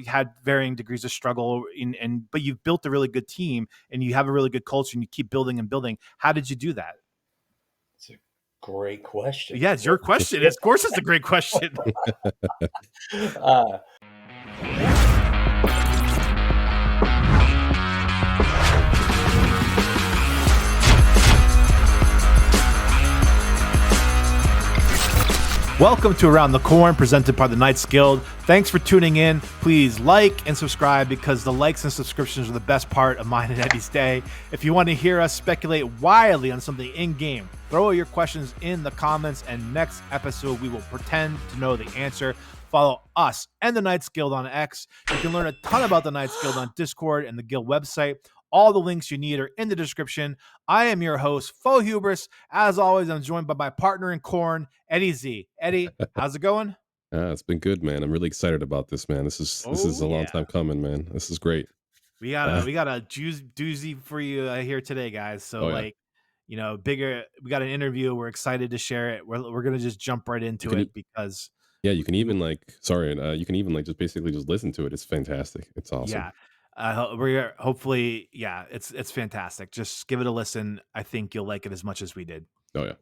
You had varying degrees of struggle, but you've built a really good team and you have a really good culture and you keep building and building. How did you do that? It's a great question. Yeah, it's your question. Of course, it's a great question. Welcome to Around the Corn, presented by the Knights Guild. Thanks for tuning in. Please like and subscribe because the likes and subscriptions are the best part of mine and Eddie's day. If you want to hear us speculate wildly on something in-game, throw your questions in the comments, and next episode we will pretend to know the answer. Follow us and the Knights Guild on X. You can learn a ton about the Knights Guild on Discord and the Guild website. All the links you need are in the description. I am your host, Faux Hubris. As always, I'm joined by my partner in corn, Eddie Z. Eddie, how's it going? It's been good, man. I'm really excited about this, man. This is a long time coming, man. This is great. We got a doozy for you here today, guys. So we got an interview. We're excited to share it. We're gonna just jump right into it because you can even just basically just listen to it. It's fantastic. It's awesome. Yeah. We're hopefully, it's fantastic. Just give it a listen. I think you'll like it as much as we did. Oh yeah.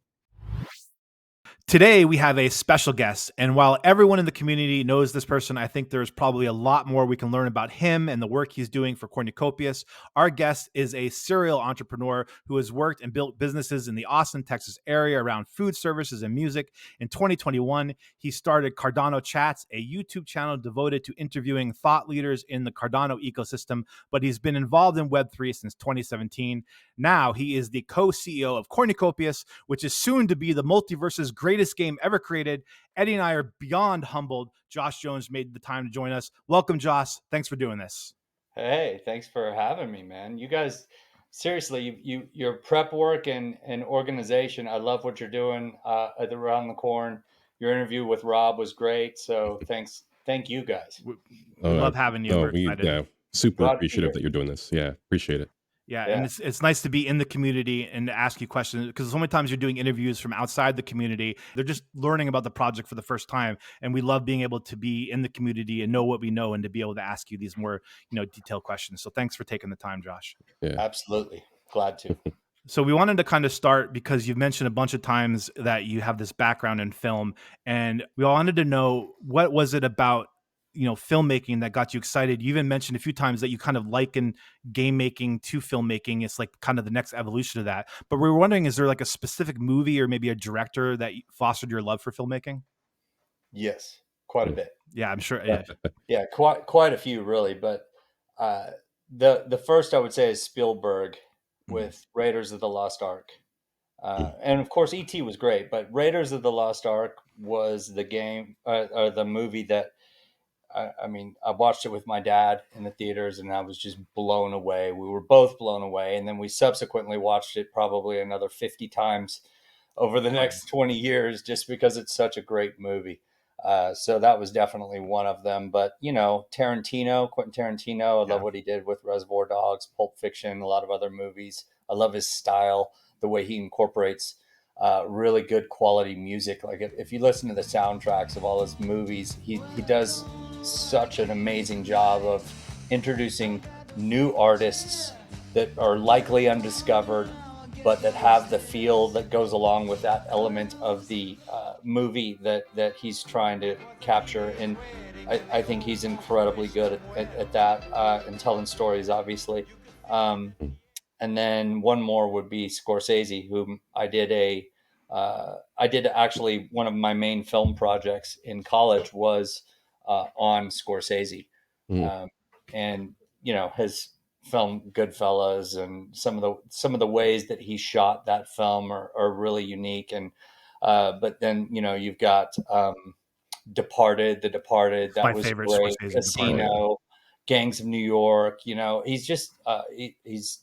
Today, we have a special guest, and while everyone in the community knows this person, I think there's probably a lot more we can learn about him and the work he's doing for Cornucopias. Our guest is a serial entrepreneur who has worked and built businesses in the Austin, Texas area around food services and music. In 2021, he started Cardano Chats, a YouTube channel devoted to interviewing thought leaders in the Cardano ecosystem, but he's been involved in Web3 since 2017. Now, he is the co-CEO of Cornucopias, which is soon to be the multiverse's greatest game ever created. Eddie and I are beyond humbled. Josh Jones made the time to join us. Welcome, Josh. Thanks for doing this. Hey, thanks for having me, man. You guys, seriously, your prep work and organization, I love what you're doing at Around the Corn. Your interview with Rob was great. So thank you guys. We love having you. Super appreciative that you're doing this. Yeah, appreciate it. Yeah, and it's nice to be in the community and to ask you questions, because so many times you're doing interviews from outside the community. They're just learning about the project for the first time, and we love being able to be in the community and know what we know and to be able to ask you these more, detailed questions. So thanks for taking the time, Josh. Yeah, absolutely. Glad to. So we wanted to kind of start because you've mentioned a bunch of times that you have this background in film, and we all wanted to know, what was it about filmmaking that got you excited? You even mentioned a few times that you kind of liken game making to filmmaking. It's like kind of the next evolution of that. But we were wondering, is there like a specific movie or maybe a director that fostered your love for filmmaking? Yes, quite a bit. Yeah, I'm sure. Yeah, quite a few, really. But the first I would say is Spielberg with Raiders of the Lost Ark. And of course, E.T. was great, but Raiders of the Lost Ark was the game or the movie that I watched it with my dad in the theaters and I was just blown away. We were both blown away. And then we subsequently watched it probably another 50 times over the next 20 years, just because it's such a great movie. So that was definitely one of them. But, Quentin Tarantino, I love what he did with Reservoir Dogs, Pulp Fiction, a lot of other movies. I love his style, the way he incorporates really good quality music. Like if you listen to the soundtracks of all his movies, he does such an amazing job of introducing new artists that are likely undiscovered, but that have the feel that goes along with that element of the movie that he's trying to capture. And I think he's incredibly good at that and telling stories, obviously. And then one more would be Scorsese, whom I did actually one of my main film projects in college was on Scorsese, and his film Goodfellas and some of the ways that he shot that film are really unique. And but then you've got Departed, that was great. Scorsese, Casino, Gangs of New York. He's just he's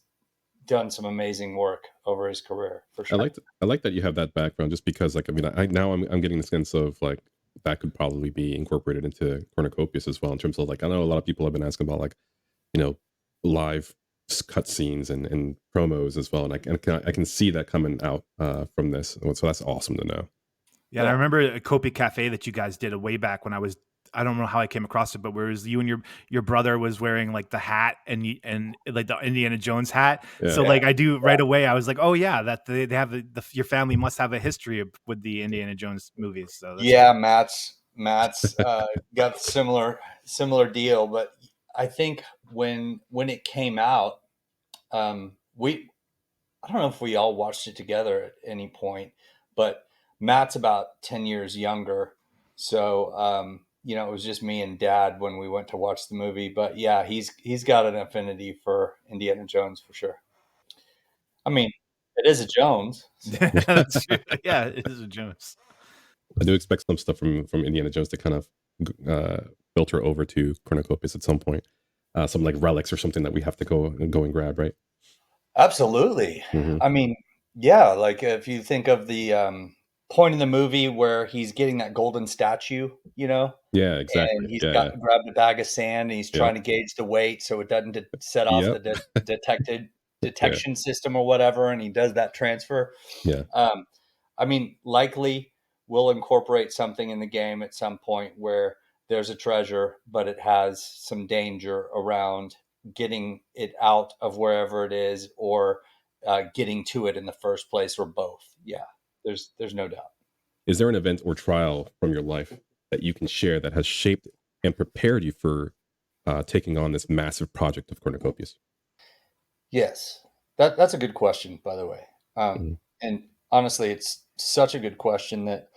done some amazing work over his career, for sure. I like that you have that background, just because I'm getting the sense of like that could probably be incorporated into Cornucopias as well, in terms of I know a lot of people have been asking about live cutscenes and promos as well, and I can see that coming out from this, so that's awesome to know. Yeah, I remember a COPI cafe that you guys did way back when I was I don't know how I came across it, but whereas you and your brother was wearing like the hat and like the Indiana Jones hat. Yeah. So like I do right away. I was like, oh yeah, that they have your family must have a history with the Indiana Jones movies. So that's Yeah, cool. Matt's got similar deal, but I think when it came out, we I don't know if we all watched it together at any point, but Matt's about 10 years younger. So, it was just me and Dad when we went to watch the movie. But yeah, he's got an affinity for Indiana Jones for sure. I mean, it is a Jones. So. That's true. Yeah, it is a Jones. I do expect some stuff from Indiana Jones to kind of filter over to Cornucopias at some point. Some like relics or something that we have to go and grab, right? Absolutely. Mm-hmm. I mean, yeah, like if you think of the point in the movie where he's getting that golden statue, Yeah, exactly. and he's Yeah, grabbed a bag of sand and he's yeah. trying to gauge the weight so it doesn't set off Yep. the Yeah. detection system or whatever, and he does that transfer. Yeah. I mean, likely we'll incorporate something in the game at some point where there's a treasure, but it has some danger around getting it out of wherever it is or getting to it in the first place, or both. Yeah, there's no doubt. Is there an event or trial from your life that you can share that has shaped and prepared you for taking on this massive project of Cornucopias? Yes, that's a good question, by the way. Mhm. And honestly, it's such a good question that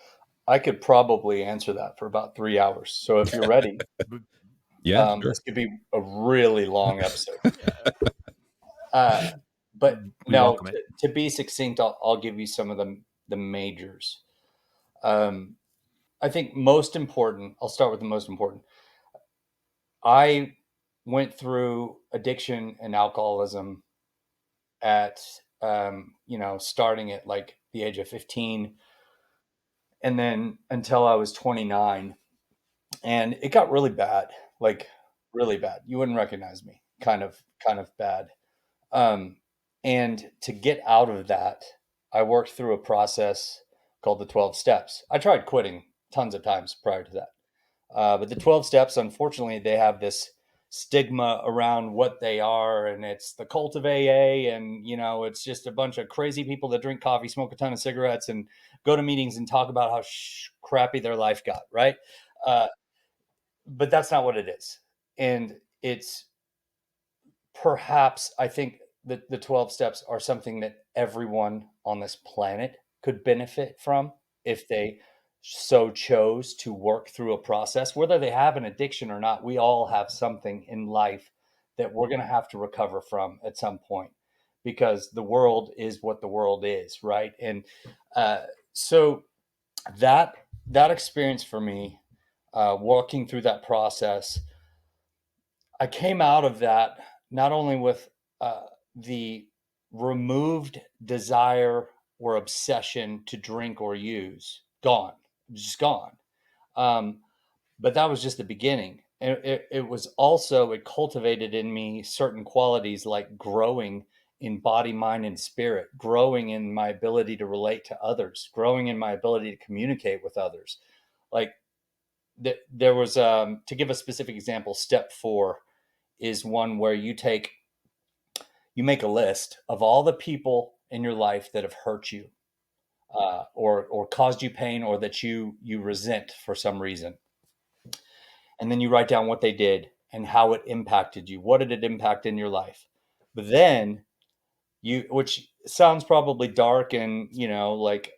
I could probably answer that for about 3 hours. So if you're ready, Yeah, sure. this could be a really long episode. But We welcome it. to be succinct, I'll give you some of the majors. I think most important, I'll start with the most important. I went through addiction and alcoholism at, starting at like the age of 15 and then until I was 29. And it got really bad, like really bad. You wouldn't recognize me, kind of bad. And to get out of that, I worked through a process called the 12 steps. I tried quitting tons of times prior to that. But the 12 steps, unfortunately, they have this stigma around what they are. And it's the cult of AA. And, it's just a bunch of crazy people that drink coffee, smoke a ton of cigarettes, and go to meetings and talk about how crappy their life got. Right. But that's not what it is. And it's perhaps, I think that the 12 steps are something that everyone on this planet could benefit from if they so chose to work through a process, whether they have an addiction or not. We all have something in life that we're going to have to recover from at some point, because the world is what the world is, right? And so that experience for me, walking through that process, I came out of that not only with the removed desire or obsession to drink or use, gone, just gone. Um, but that was just the beginning. It was also, it cultivated in me certain qualities like growing in body, mind, and spirit, growing in my ability to relate to others, growing in my ability to communicate with others. Like there was, to give a specific example, step 4 is one where you make a list of all the people in your life that have hurt you, or caused you pain, or that you resent for some reason, and then you write down what they did and how it impacted you. What did it impact in your life? But then which sounds probably dark and like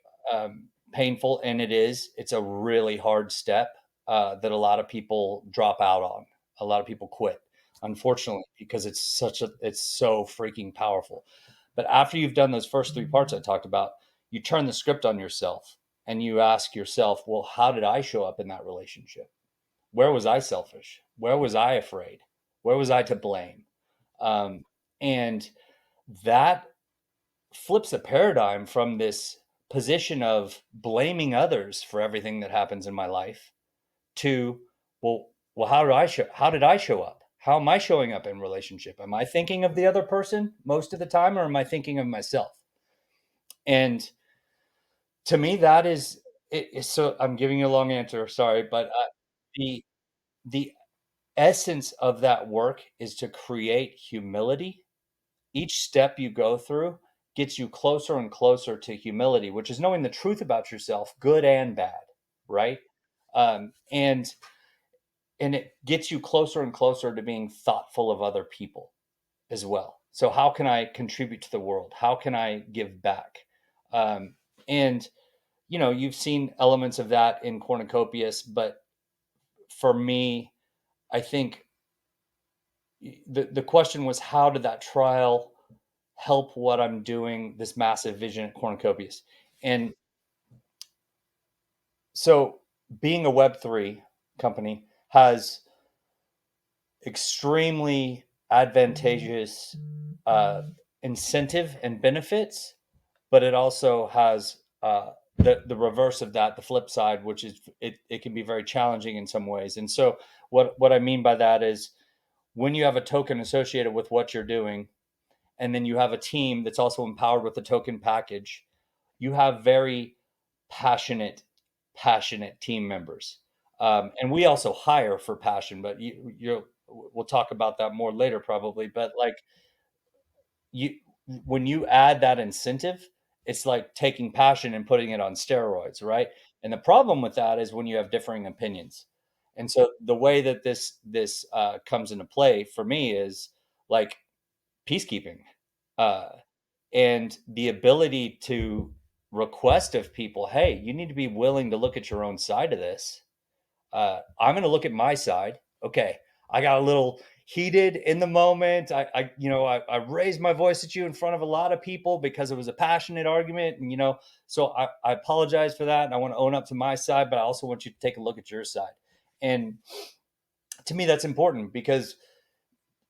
painful, and it's a really hard step that a lot of people drop out on. A lot of people quit, unfortunately, because it's so freaking powerful. But after you've done those first 3 parts I talked about, you turn the script on yourself and you ask yourself, well, how did I show up in that relationship? Where was I selfish? Where was I afraid? Where was I to blame? And that flips a paradigm from this position of blaming others for everything that happens in my life to, well, how did I show up? How am I showing up in relationship? Am I thinking of the other person most of the time, or am I thinking of myself? And to me, that is it. So I'm giving you a long answer. Sorry, but the the essence of that work is to create humility. Each step you go through gets you closer and closer to humility, which is knowing the truth about yourself, good and bad, right? Um, and and it gets you closer and closer to being thoughtful of other people as well. So how can I contribute to the world? How can I give back? Um, and you've seen elements of that in Cornucopias, but for me, I think the question was, how did that trial help what I'm doing, this massive vision at Cornucopias? And so being a Web3 company has extremely advantageous incentive and benefits, but it also has the reverse of that, the flip side, which is it can be very challenging in some ways. And so what I mean by that is, when you have a token associated with what you're doing, and then you have a team that's also empowered with the token package, you have very passionate, passionate team members. And we also hire for passion, but we'll talk about that more later probably. But like, you when you add that incentive, it's like taking passion and putting it on steroids, right? And the problem with that is when you have differing opinions. And so the way that this comes into play for me is like peacekeeping, uh, and the ability to request of people, hey, you need to be willing to look at your own side of this. I'm going to look at my side. Okay, I got a little heated in the moment. I raised my voice at you in front of a lot of people because it was a passionate argument, and so I apologize for that, and I want to own up to my side, but I also want you to take a look at your side. And to me, that's important because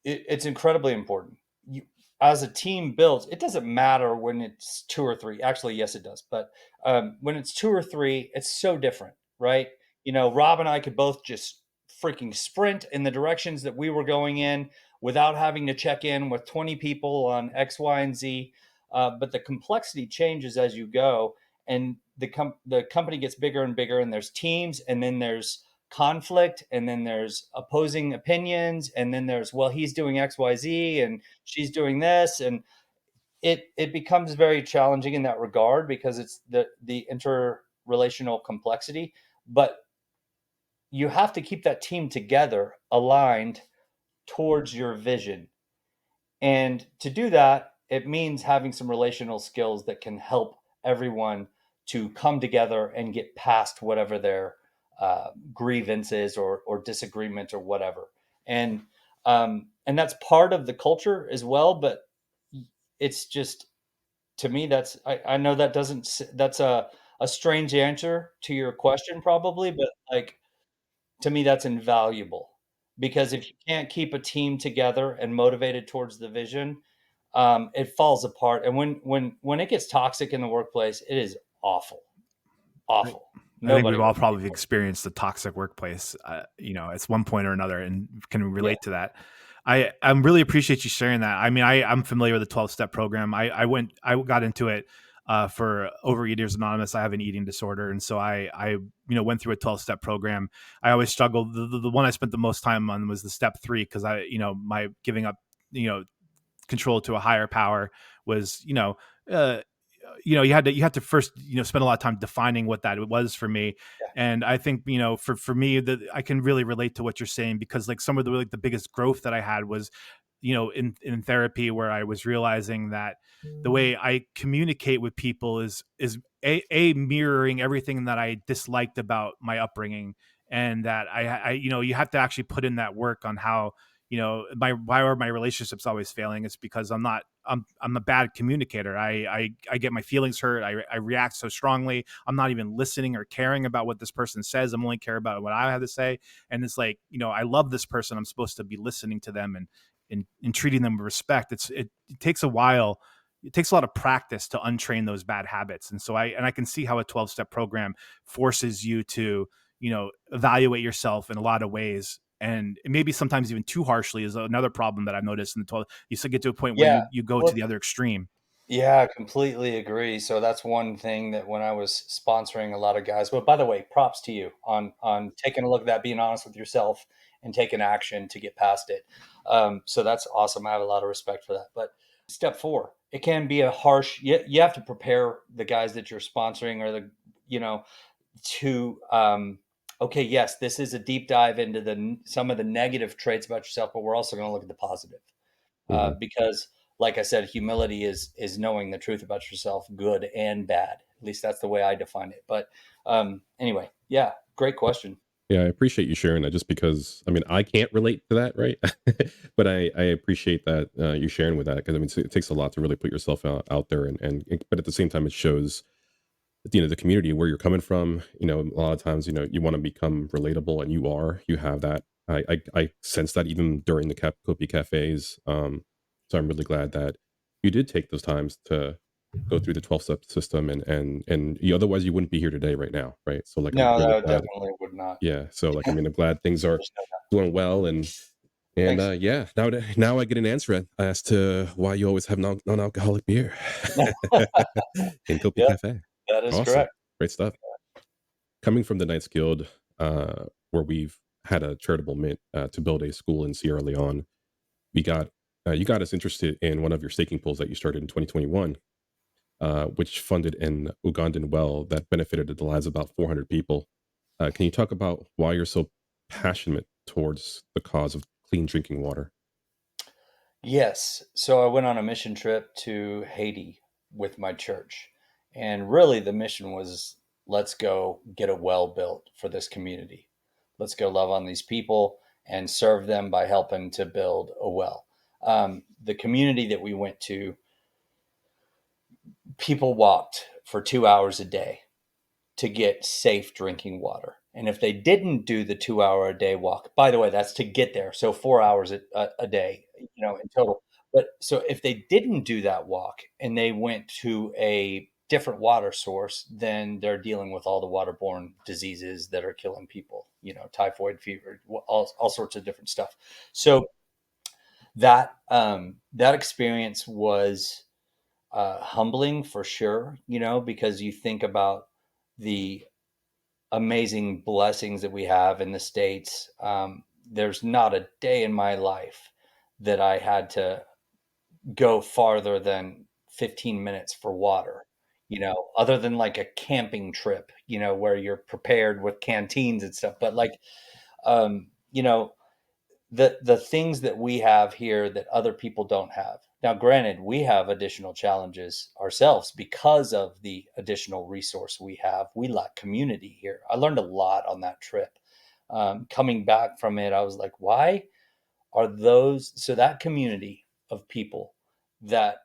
it's incredibly important. You, as a team builds, it doesn't matter when it's two or three. Actually, yes, it does. But when it's two or three, it's so different, right? Rob and I could both just freaking sprint in the directions that we were going in without having to check in with 20 people on X, Y, and Z. But the complexity changes as you go, and the company gets bigger and bigger, and there's teams, and then there's conflict, and then there's opposing opinions, and then there's, well, he's doing XYZ and she's doing this, and it becomes very challenging in that regard because it's the interrelational complexity. But you have to keep that team together, aligned towards your vision. And to do that, it means having some relational skills that can help everyone to come together and get past whatever their grievances or disagreement or whatever. And that's part of the culture as well. But it's just, to me, I know that doesn't that's a strange answer to your question probably, but like, to me, that's invaluable, because if you can't keep a team together and motivated towards the vision, it falls apart. And when it gets toxic in the workplace, it is awful, awful. I think Nobody we've all wants to be probably experienced the toxic workplace, at one point or another, and can Yeah, relate to that. I really appreciate you sharing that. I mean, I'm familiar with the 12-step program. I got into it for Overeaters Anonymous. I have an eating disorder, and so I went through a 12-step program. I always struggled. The one I spent the most time on was the step 3, because my giving up control to a higher power was uh, you had to first spend a lot of time defining what that was for me. yeah, And I think for me, that I can really relate to what you're saying, because like some of the biggest growth that I had was in therapy, where I was realizing that the way I communicate with people is a mirroring everything that I disliked about my upbringing. And that I you have to actually put in that work on how why are my relationships always failing. It's because I'm a bad communicator. I get my feelings hurt. I react so strongly. I'm not even listening or caring about what this person says. I'm only care about what I have to say. And it's like, I love this person. I'm supposed to be listening to them and treating them with respect. It takes a while. It takes a lot of practice to untrain those bad habits. And so I can see how a 12-step program forces you to, evaluate yourself in a lot of ways. And maybe sometimes even too harshly is another problem that I've noticed in the 12. You still get to a point where yeah. you go to Well, the other extreme. Yeah, completely agree. So that's one thing that when I was sponsoring a lot of guys, but by the way, props to you on taking a look at that, being honest with yourself and taking action to get past it. So that's awesome. I have a lot of respect for that. But step four, it can be a harsh, you have to prepare the guys that you're sponsoring or the, you know, to, okay, yes, this is a deep dive into some of the negative traits about yourself, but we're also going to look at the positive. Hmm. Because like I said, humility is knowing the truth about yourself, good and bad. At least that's the way I define it. But anyway, yeah, great question. Yeah, I appreciate you sharing that. Just because, I mean, I can't relate to that, right? But I appreciate that you sharing with that, because I mean, it takes a lot to really put yourself out there, but at the same time, it shows, the community where you're coming from. A lot of times, you want to become relatable, and you have that. I sense that even during the Kopi cafes. So I'm really glad that you did take those times to go through the 12-step system, and otherwise you wouldn't be here today right now, right? So like, I'm No, really no, glad. definitely would not. Yeah, so like, I mean, I'm glad things are There's no going well, and Thanks. yeah, now I get an answer as to why you always have non-alcoholic beer in Kopi Yep, Cafe. that is Awesome, correct. great stuff. Coming from the Knights Guild, where we've had a charitable mint to build a school in Sierra Leone, we got you got us interested in one of your staking pools that you started in 2021, which funded an Ugandan well that benefited the lives of about 400 people. Can you talk about why you're so passionate towards the cause of clean drinking water? Yes. So I went on a mission trip to Haiti with my church. And really, the mission was let's go get a well built for this community. Let's go love on these people and serve them by helping to build a well. The community that we went to, people walked for 2 hours a day to get safe drinking water. And if they didn't do the 2 hour a day walk, by the way, that's to get there. So 4 hours a day, in total. But so if they didn't do that walk and they went to a different water source, then they're dealing with all the waterborne diseases that are killing people, typhoid fever, all sorts of different stuff. So that experience was humbling for sure, because you think about the amazing blessings that we have in the States. There's not a day in my life that I had to go farther than 15 minutes for water, other than like a camping trip, where you're prepared with canteens and stuff. But like, you know, the things that we have here that other people don't have. Now, granted, we have additional challenges ourselves because of the additional resource we have. We lack community here. I learned a lot on that trip. Coming back from it, I was like, why are those so that community of people that,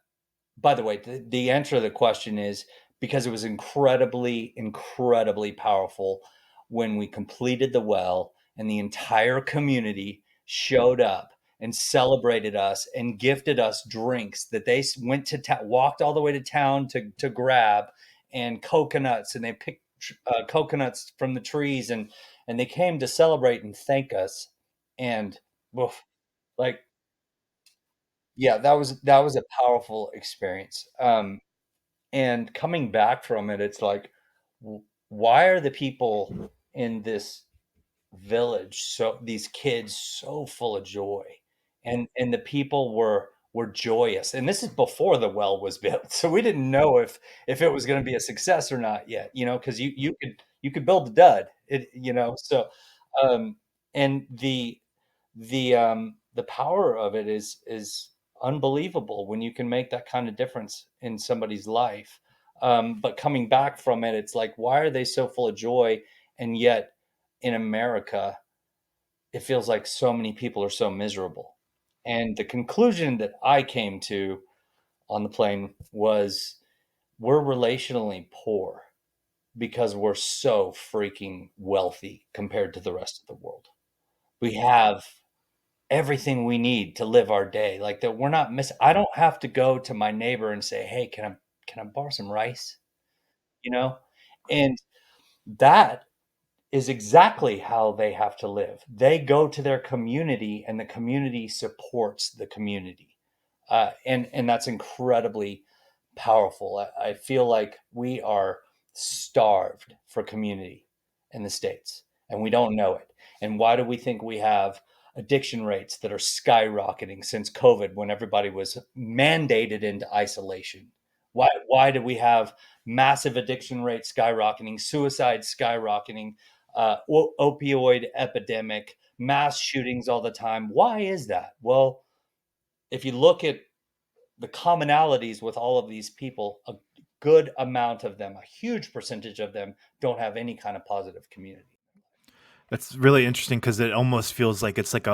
by the way, the answer to the question is because it was incredibly, incredibly powerful when we completed the well and the entire community showed up and celebrated us and gifted us drinks that they went to walked all the way to town to grab, and coconuts, and they picked coconuts from the trees, and they came to celebrate and thank us. And oof, like, yeah, that was a powerful experience. And coming back from it, it's like, why are the people in this village, so these kids, so full of joy, and the people were joyous, and this is before the well was built, so we didn't know if it was going to be a success or not yet, because you could build a dud, so um and the power of it is unbelievable when you can make that kind of difference in somebody's life. But coming back from it, it's like, why are they so full of joy? And yet in America, it feels like so many people are so miserable. And the conclusion that I came to on the plane was we're relationally poor because we're so freaking wealthy compared to the rest of the world. We have everything we need to live our day. Like that we're not miss I don't have to go to my neighbor and say, "Hey, can I borrow some rice?" You know? And that is exactly how they have to live. They go to their community and the community supports the community. And that's incredibly powerful. I feel like we are starved for community in the States, and we don't know it. And why do we think we have addiction rates that are skyrocketing since COVID, when everybody was mandated into isolation? Why do we have massive addiction rates skyrocketing, suicide skyrocketing, opioid epidemic, mass shootings all the time? Why is that? Well, if you look at the commonalities with all of these people, a good amount of them, a huge percentage of them, don't have any kind of positive community. That's really interesting because it almost feels like it's like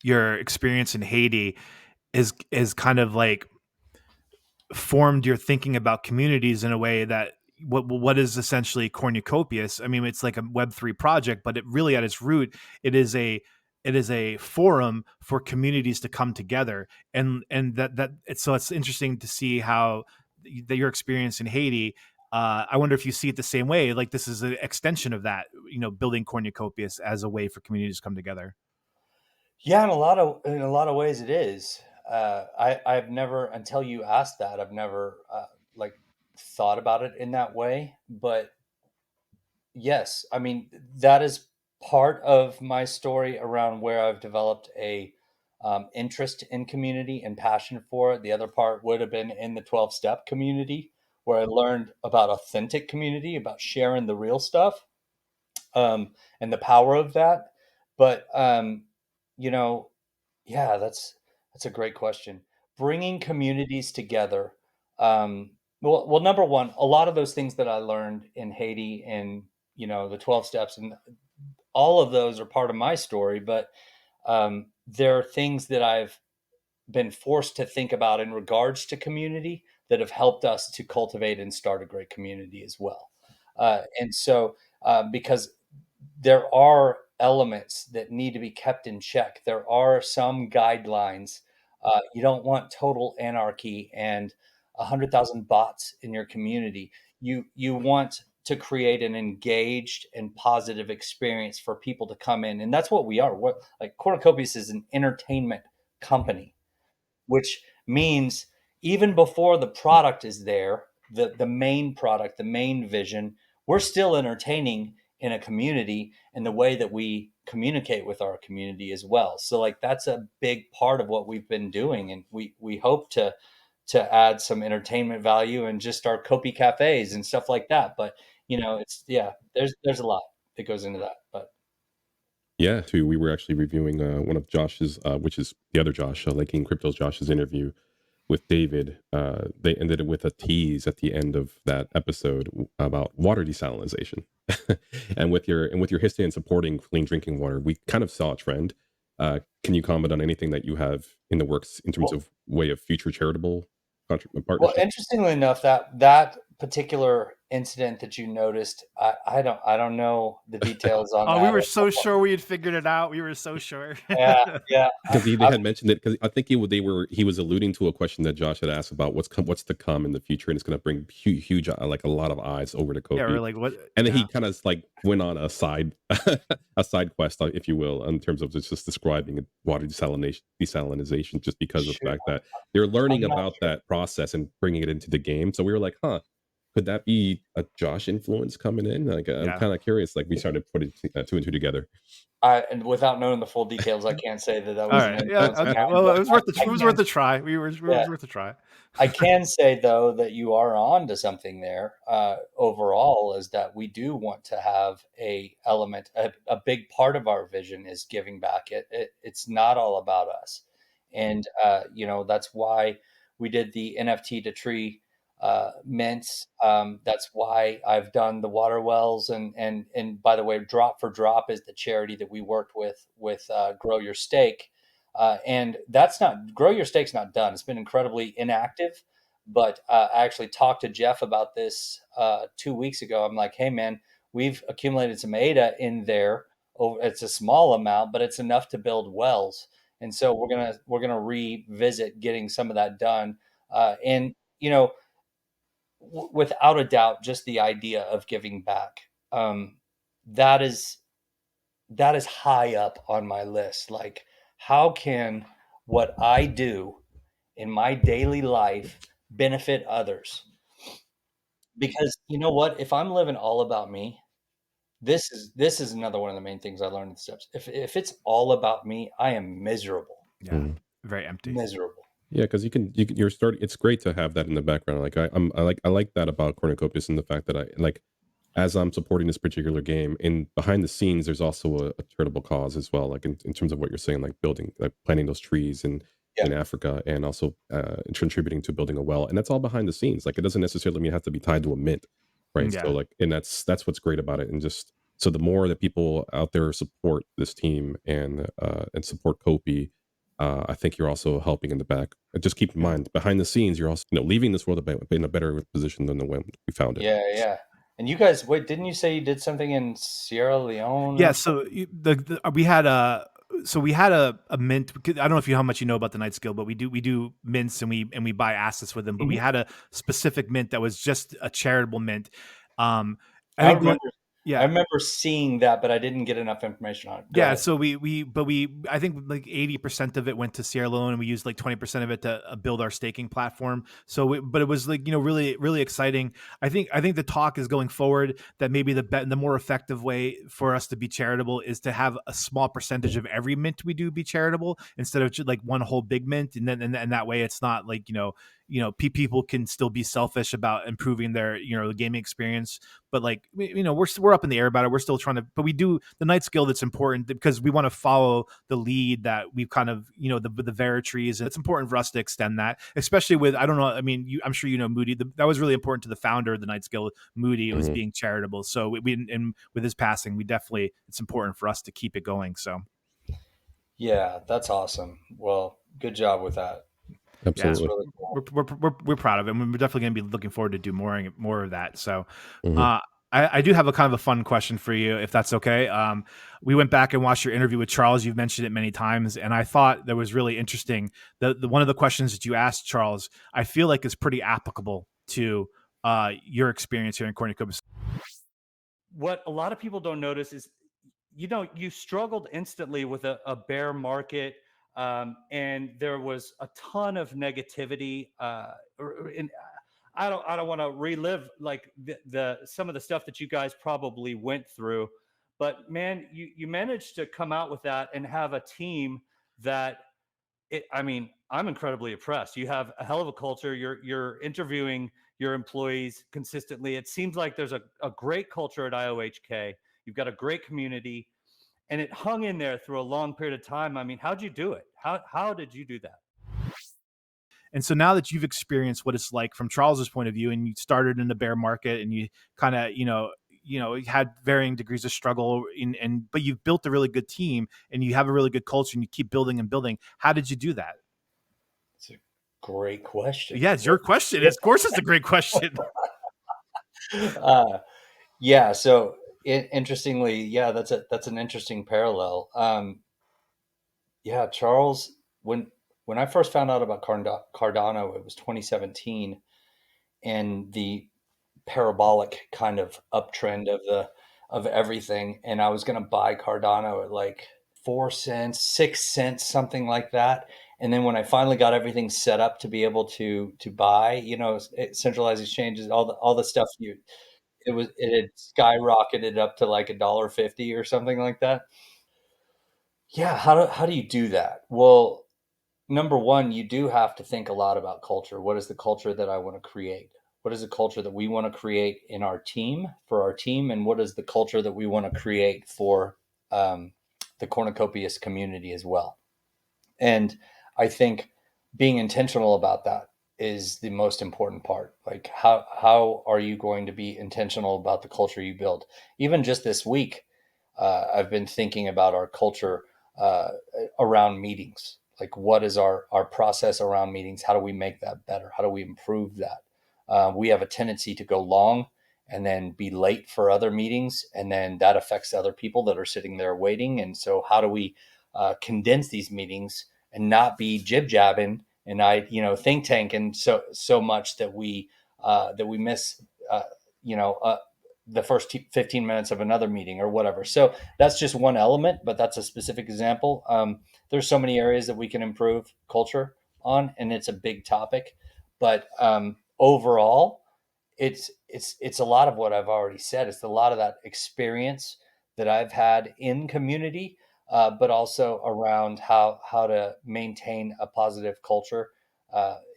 your experience in Haiti is kind of like formed your thinking about communities in a way that what is essentially Cornucopias. I mean, it's like a Web3 project, but it really at its root, it is a forum for communities to come together, and so it's interesting to see how your experience in Haiti. I wonder if you see it the same way. Like this is an extension of that, building Cornucopias as a way for communities to come together. Yeah, in a lot of ways it is. I've never, until you asked that, I've never like thought about it in that way. But yes, I mean that is part of my story around where I've developed a interest in community and passion for it. The other part would have been in the 12-step community, where I learned about authentic community, about sharing the real stuff, and the power of that. But you know, yeah, that's a great question. Bringing communities together. Well, number one, a lot of those things that I learned in Haiti and the 12 steps, and all of those are part of my story. But there are things that I've been forced to think about in regards to community that have helped us to cultivate and start a great community as well. And so, because there are elements that need to be kept in check, there are some guidelines. You don't want total anarchy and 100,000 bots in your community. You want to create an engaged and positive experience for people to come in, and that's what we are. What like Cornucopias is an entertainment company, which means even before the product is there, the main product, the main vision, we're still entertaining in a community in the way that we communicate with our community as well. So like that's a big part of what we've been doing, and we hope to add some entertainment value and just our COPI cafes and stuff like that. But it's there's a lot that goes into that. But Yeah, too. We were actually reviewing one of Josh's, which is the other Josh, like in Crypto's Josh's interview with David. They ended it with a tease at the end of that episode about water desalinization, and with your history in supporting clean drinking water, we kind of saw a trend. Can you comment on anything that you have in the works in terms well, of way of future charitable Well, partnerships? interestingly enough, that particular incident that you noticed, I don't know the details on Oh, we that. were so sure we had figured it out. We were so sure. Yeah, yeah. Because they had mentioned it, because I think he was alluding to a question that Josh had asked about what's to come in the future, and it's going to bring huge like a lot of eyes over to Yeah, we're Kofi. like, what? And then Yeah. he kind of like went on a side a side quest, if you will, in terms of just describing water desalinization, just because of the Shoot, fact that they're learning I'm not about sure. that process and bringing it into the game. So we were like, huh, could that be a Josh influence coming in? Like, I'm Yeah. kind of curious. Like, we started putting two and two together. And without knowing the full details, I can't say that All was an right. Yeah. influence of Okay. mine. Well, But it was worth I it was can, worth a try. It yeah, was worth a try. I can say though that you are on to something there. Overall, is that we do want to have a big part of our vision is giving back. It's not all about us, and that's why we did the NFT to tree mints. That's why I've done the water wells, and by the way, Drop for Drop is the charity that we worked with Grow Your Stake. And that's not Grow Your Stake's not done. It's been incredibly inactive. But I actually talked to Jeff about this 2 weeks ago. I'm like, hey man, we've accumulated some ADA in there. Oh, it's a small amount, but it's enough to build wells. And so we're gonna revisit getting some of that done. And without a doubt, just the idea of giving back, that is that is high up on my list. Like, how can what I do in my daily life benefit others. Because you know what? If I'm living all about me, this is another one of the main things I learned in the steps. If it's all about me, I am miserable. Yeah. Mhm. Very empty. Miserable. Yeah, because you're starting. It's great to have that in the background. Like I like that about Cornucopias and the fact that I like as I'm supporting this particular game, and behind the scenes, there's also a charitable cause as well. Like in terms of what you're saying, like building, like planting those trees Yeah. in Africa, and also contributing to building a well, and that's all behind the scenes. Like it doesn't necessarily mean it has to be tied to a mint, right? So Yeah. like, and that's what's great about it, and just so the more that people out there support this team and support Kopi, I think you're also helping in the back. And just keep in Yeah. mind, behind the scenes, you're also leaving this world in a better position than the when we found it. Yeah, yeah. And you guys, wait, didn't you say you did something in Sierra Leone Yeah. or So something? we had a mint. I don't know if you how much you know about the Night Skill, but we do mints and we buy assets with them. But we Mhm. had a specific mint that was just a charitable mint. I I think remember I yeah. remember seeing that, but I didn't get enough information on it. Go Yeah, ahead. so I think like 80% of it went to Sierra Leone, and we used like 20% of it to build our staking platform. So, but it was like really exciting. I think the talk is going forward that maybe the more effective way for us to be charitable is to have a small percentage of every mint we do be charitable instead of just like one whole big mint, and then and that way it's not like people can still be selfish about improving their the gaming experience, but like we're up in the air about it. We're still trying to, but we do the night skill that's important because we want to follow the lead that we've kind of the Veritrees, and it's important for us to extend that, especially with I don't know. I mean, I'm sure Moody. That was really important to the founder of the night skill, Moody. It was Mhm. being charitable. So and with his passing, we definitely it's important for us to keep it going. So Yeah, that's awesome. Well, good job with that. yeah, That's Absolutely. really cool. we're proud of it. And we're definitely going to be looking forward to do more of that. So, Mhm. uh, I do have a kind of a fun question for you, if that's okay. We went back and watched your interview with Charles. You've mentioned it many times, and I thought that was really interesting. The one of the questions that you asked Charles, I feel like is pretty applicable to your experience here in Cornucopias. What a lot of people don't notice is, you struggled instantly with a bear market, and there was a ton of negativity. And I don't want to relive like the some of the stuff that you guys probably went through, but man, you managed to come out with that and have a team that I mean, I'm incredibly impressed. You have a hell of a culture. You're interviewing your employees consistently. It seems like there's a great culture at IOHK. You've got a great community, and it hung in there through a long period of time. I mean, how'd you do it? How did you do that? And so now that you've experienced what it's like from Charles's point of view, and you started in the bear market, and you kind of had varying degrees of struggle, and but you've built a really good team, and you have a really good culture, and you keep building and building. How did you do that? It's a great question. Yeah, it's your question. Of course, it's a great question. Uh, yeah, so interestingly, yeah, that's an interesting parallel. Yeah, Charles, when I first found out about Cardano, it was 2017, and the parabolic kind of uptrend of everything, and I was going to buy Cardano at like 4 cents, 6 cents, something like that. And then when I finally got everything set up to be able to buy, centralized exchanges, all the stuff it had skyrocketed up to like $1.50 or something like that. Yeah, how do you do that? Well, number one, you do have to think a lot about culture. What is the culture that I want to create? What is the culture that we want to create in our team for our team? And what is the culture that we want to create for the Cornucopias community as well? And I think being intentional about that is the most important part. Like how are you going to be intentional about the culture you build? Even just this week, I've been thinking about our culture uh, around meetings. Like what is our process around meetings? How do we make that better? How do we improve that? We have a tendency to go long and then be late for other meetings, and then that affects other people that are sitting there waiting. And so, how do we condense these meetings and not be jib jabbing and think tanking so much that we miss uh, you know uh, the first 15 minutes of another meeting or whatever. So that's just one element, but that's a specific example. There's so many areas that we can improve culture on, and it's a big topic. But overall, it's a lot of what I've already said. It's a lot of that experience that I've had in community, but also around how to maintain a positive culture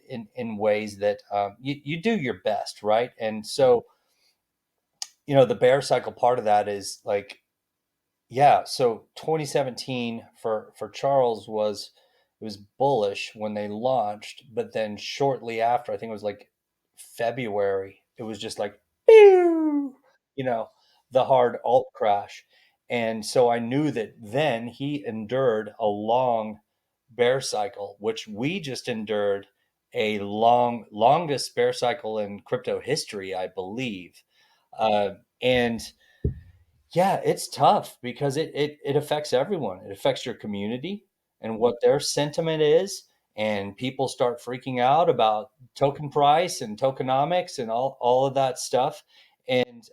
in ways that you do your best, right? And so, the bear cycle part of that is like, yeah, so 2017 for Charles was, it was bullish when they launched, but then shortly after, I think it was like February, it was just like, pew, the hard alt crash. And so I knew that then he endured a long bear cycle, which we just endured a longest bear cycle in crypto history, I believe. And yeah, it's tough because it affects everyone. It affects your community and what their sentiment is, and people start freaking out about token price and tokenomics and all of that stuff. And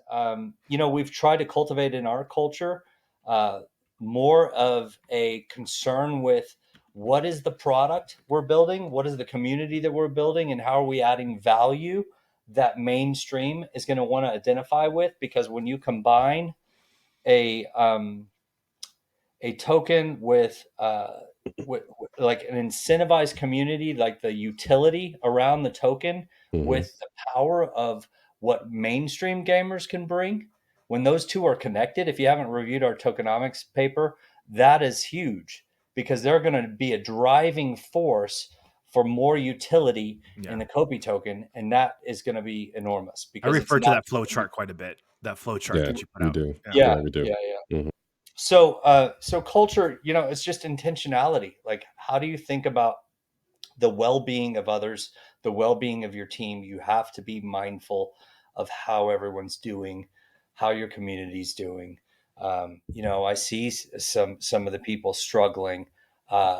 we've tried to cultivate in our culture uh, more of a concern with what is the product we're building, what is the community that we're building, and how are we adding value that mainstream is going to want to identify with. Because when you combine a token with like an incentivized community, like the utility around the token, with the power of what mainstream gamers can bring. When those two are connected, if you haven't reviewed our tokenomics paper, that is huge, because they're going to be a driving force for more utility in the COPI token, and that is going to be enormous. I Because refer to that flow chart quite a bit. That flow chart Yeah, that you put we out. do. Yeah, we do. yeah. So culture, it's just intentionality. Like, how do you think about the well-being of others, the well-being of your team? You have to be mindful of how everyone's doing, how your community's doing. I see some of the people struggling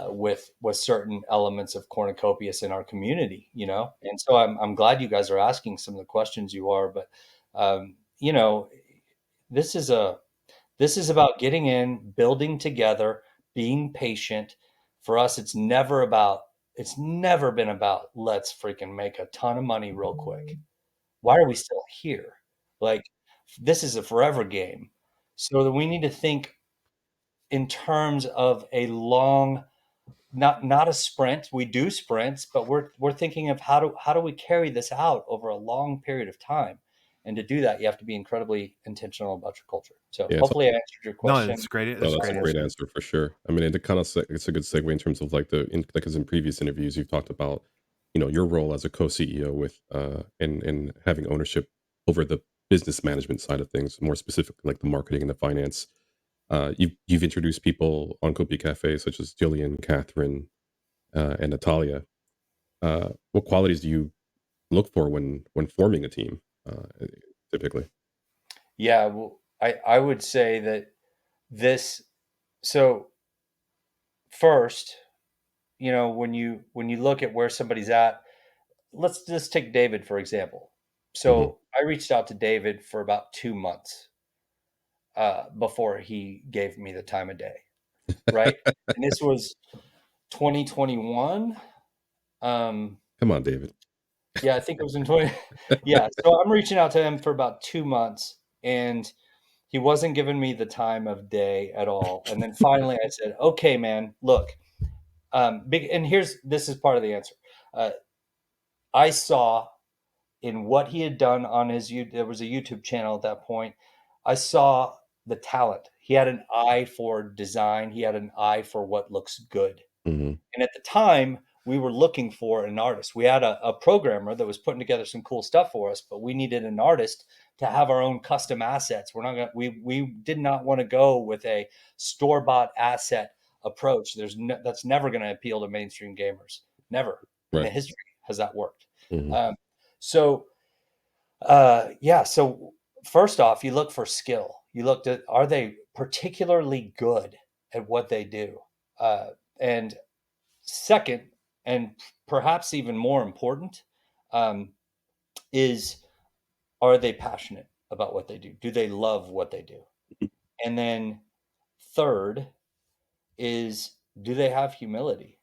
with certain elements of Cornucopias in our community. And so I'm glad you guys are asking some of the questions you are. But um, you know, this is about getting in, building together, being patient. For us, it's never been about, let's freaking make a ton of money real quick. Why are we still here? Like, this is a forever game. So that we need to think in terms of a long, not a sprint. We do sprints, but we're thinking of how do we carry this out over a long period of time. And to do that, you have to be incredibly intentional about your culture. So Yeah, hopefully I answered your No, question. that's great. no, That's a that's great a great answer. answer for sure. I mean, it kind of it's a good segue in terms of like because in previous interviews you've talked about your role as a co-CEO with and having ownership over the business management side of things, more specifically like the marketing and the finance. You've introduced people on Copy Cafe such as Jillian, Catherine, and Natalia. What qualities do you look for when forming a team? Typically, Yeah, well, I would say that this. So first, when you look at where somebody's at, let's just take David for example. hmm So I reached out to David for about 2 months before he gave me the time of day, right? And this was 2021. come on, David. Yeah, I think it was in 20. Yeah, so I'm reaching out to him for about 2 months, and he wasn't giving me the time of day at all. And then finally, I said, "Okay, man, look." And this is part of the answer. Uh, I saw in what he had done on his there was a YouTube channel at that point. I saw the talent. He had an eye for design. He had an eye for what looks good. hmm And at the time, we were looking for an artist. We had a programmer that was putting together some cool stuff for us, but we needed an artist to have our own custom assets. We did not want to go with a store bought asset approach. That's never going to appeal to mainstream gamers. Never in the Right. history has that worked. hmm Um, so yeah. So first off, you look for skill. You looked at, are they particularly good at what they do? And second, and perhaps even more important, um, is, are they passionate about what they do? Do they love what they do? And then third is, do they have humility?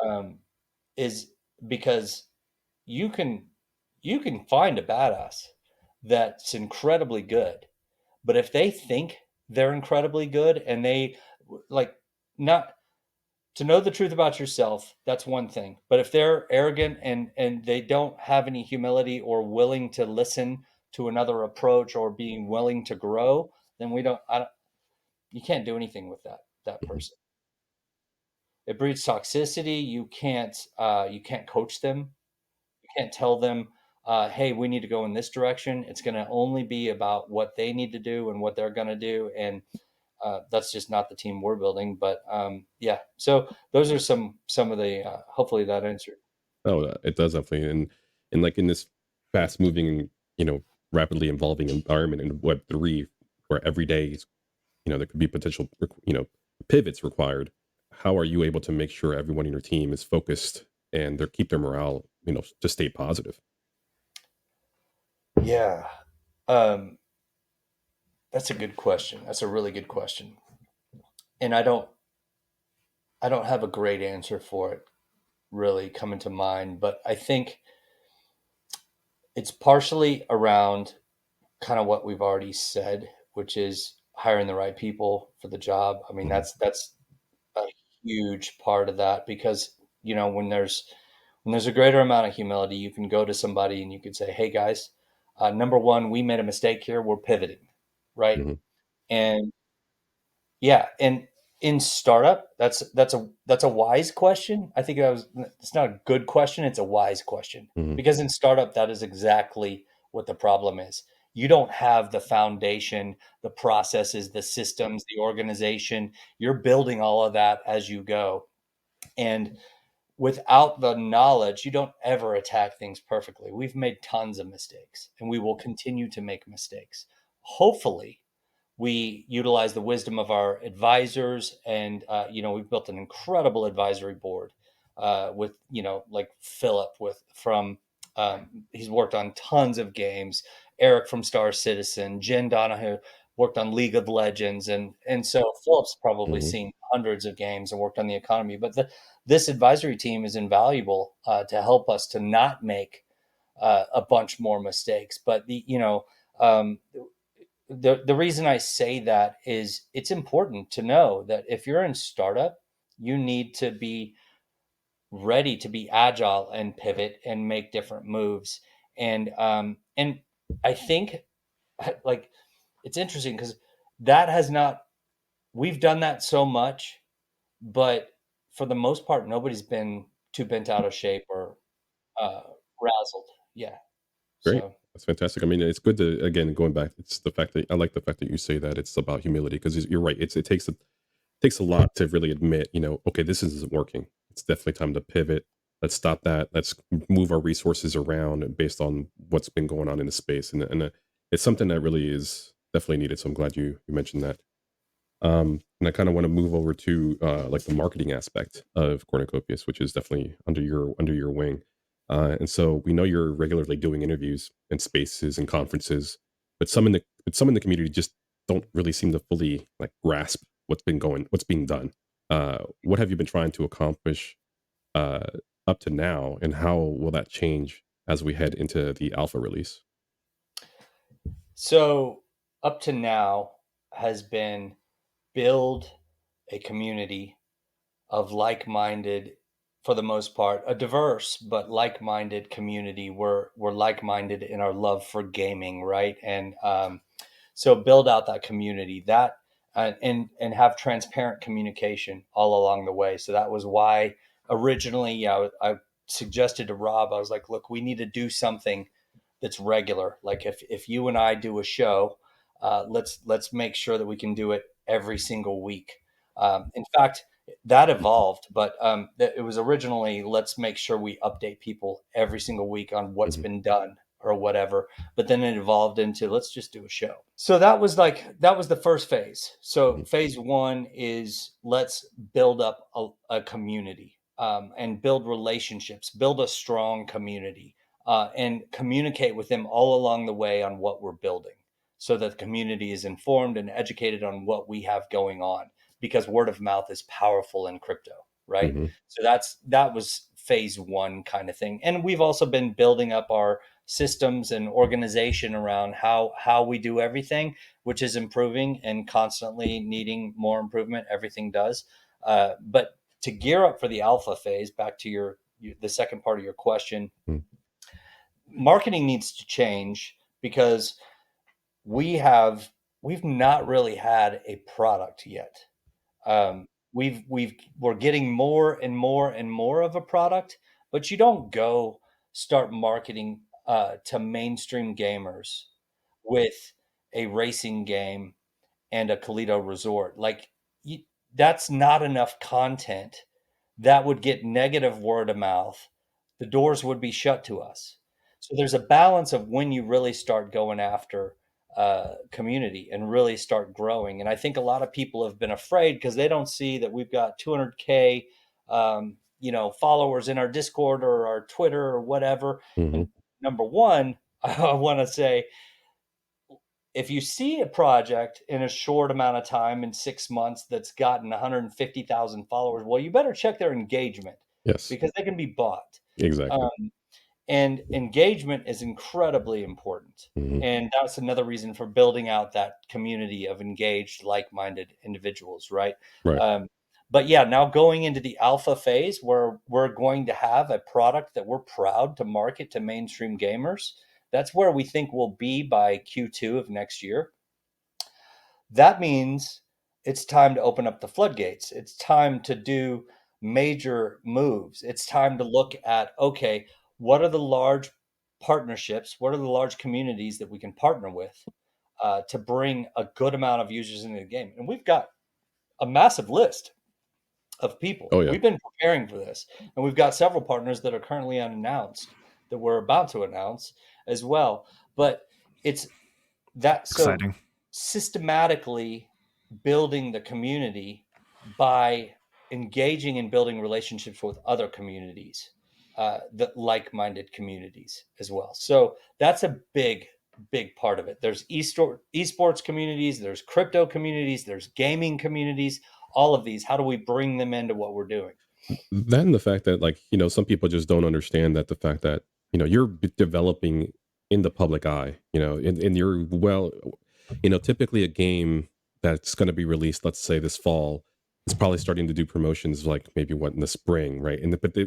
Um, is because you can find a badass that's incredibly good, but if they think they're incredibly good and they like not to know the truth about yourself, that's one thing. But if they're arrogant and they don't have any humility or willing to listen to another approach or being willing to grow, then you can't do anything with that Mhm. person. It breeds toxicity. You can't coach them. You can't tell them, hey, we need to go in this direction. It's going to only be about what they need to do and what they're going to do, and that's just not the team we're building. But yeah, so those are some of the. Hopefully that answered. Oh, it does definitely, and like in this fast moving, rapidly evolving environment in Web3, where every day is, there could be potential, pivots required. How are you able to make sure everyone in your team is focused and they keep their morale, to stay positive? Yeah, um, that's a good question. That's a really good question, and I don't have a great answer for it really coming to mind, but I think it's partially around kind of what we've already said, which is hiring the right people for the job. I mean, Hmm. that's a huge part of that because when there's a greater amount of humility, you can go to somebody and you can say, "Hey guys, number one, we made a mistake here. We're pivoting, right?" Hmm. And yeah, and in startup, that's a wise question. I think it's not a good question, it's a wise question. Hmm. Because in startup, that is exactly what the problem is. You don't have the foundation, the processes, the systems, the organization. You're building all of that as you go. And without the knowledge, you don't ever attack things perfectly. We've made tons of mistakes and we will continue to make mistakes. Hopefully, we utilize the wisdom of our advisors, and we've built an incredible advisory board with like Philip with from he's worked on tons of games, Eric from Star Citizen, Jen Donahue worked on League of Legends, and so Philip's probably Hmm. seen hundreds of games and worked on the economy, but this advisory team is invaluable to help us to not make a bunch more mistakes. But um, the reason I say that is it's important to know that if you're in startup, you need to be ready to be agile and pivot and make different moves. And I think like it's interesting because that has not we've done that so much, but for the most part, nobody's been too bent out of shape or uh, razzled. Yeah. Great. So That's fantastic. I mean, it's good to, again, going back, it's the fact that I like the fact that you say that it's about humility, because you're right. It takes a lot to really admit, okay, this isn't working. It's definitely time to pivot. Let's stop that. Let's move our resources around based on what's been going on in the space. And it's something that really is definitely needed. So I'm glad you mentioned that. And I kind of want to move over to like the marketing aspect of Cornucopias, which is definitely under your wing. And so we know you're regularly doing interviews and spaces and conferences, but some in the community just don't really seem to fully like grasp what's being done. What have you been trying to accomplish uh, up to now, and how will that change as we head into the alpha release? so up to now has been build a community of like-minded, for the most part, a diverse but like-minded community. We're like-minded in our love for gaming, right? And so build out that community that and have transparent communication all along the way. So that was why originally, I suggested to Rob, I was like, look, we need to do something that's regular. Like if you and I do a show, let's make sure that we can do it every single week. In fact, that evolved, but it was originally let's make sure we update people every single week on what's Hmm. been done or whatever. But then it evolved into let's just do a show. So that was the first phase. So Hmm. phase one is let's build up a community and build relationships, build a strong community, and communicate with them all along the way on what we're building, so that the community is informed and educated on what we have going on, because word of mouth is powerful in crypto, right? Hmm. So that was phase one kind of thing. And we've also been building up our systems and organization around how we do everything, which is improving and constantly needing more improvement. Everything does. But to gear up for the alpha phase, back to the second part of your question, marketing needs to change because we've not really had a product yet. We're getting more and more and more of a product, but you don't go start marketing to mainstream gamers with a racing game and a Toledo resort. Like that's not enough content. That would get negative word of mouth. The doors would be shut to us. So there's a balance of when you really start going after community and really start growing. And I think a lot of people have been afraid because they don't see that we've got 200K, followers in our Discord or our Twitter or whatever. And number one, I want to say, if you see a project in a short amount of time, in 6 months, that's gotten 150,000 followers, well, you better check their engagement. Yes. Because they can be bought. Exactly. And engagement is incredibly important. And that's another reason for building out that community of engaged, like-minded individuals, right? But yeah, now going into the alpha phase where we're going to have a product that we're proud to market to mainstream gamers, that's where we think we'll be by Q2 of next year. That means it's time to open up the floodgates. It's time to do major moves. It's time to look at, okay, what are the large partnerships? What are the large communities that we can partner with to bring a good amount of users into the game? And we've got a massive list of people. Oh, yeah. We've been preparing for this, and we've got several partners that are currently unannounced that we're about to announce as well. But it's that Exciting. So systematically building the community by engaging and building relationships with other communities, that like-minded communities as well. So that's a big part of it. There's esports communities, there's crypto communities, there's gaming communities, all of these. How do we bring them into what we're doing? Then the fact that, like, some people just don't understand that the fact that, you're developing in the public eye, and you're, typically a game that's going to be released, let's say this fall, it's probably starting to do promotions like maybe in the spring, right?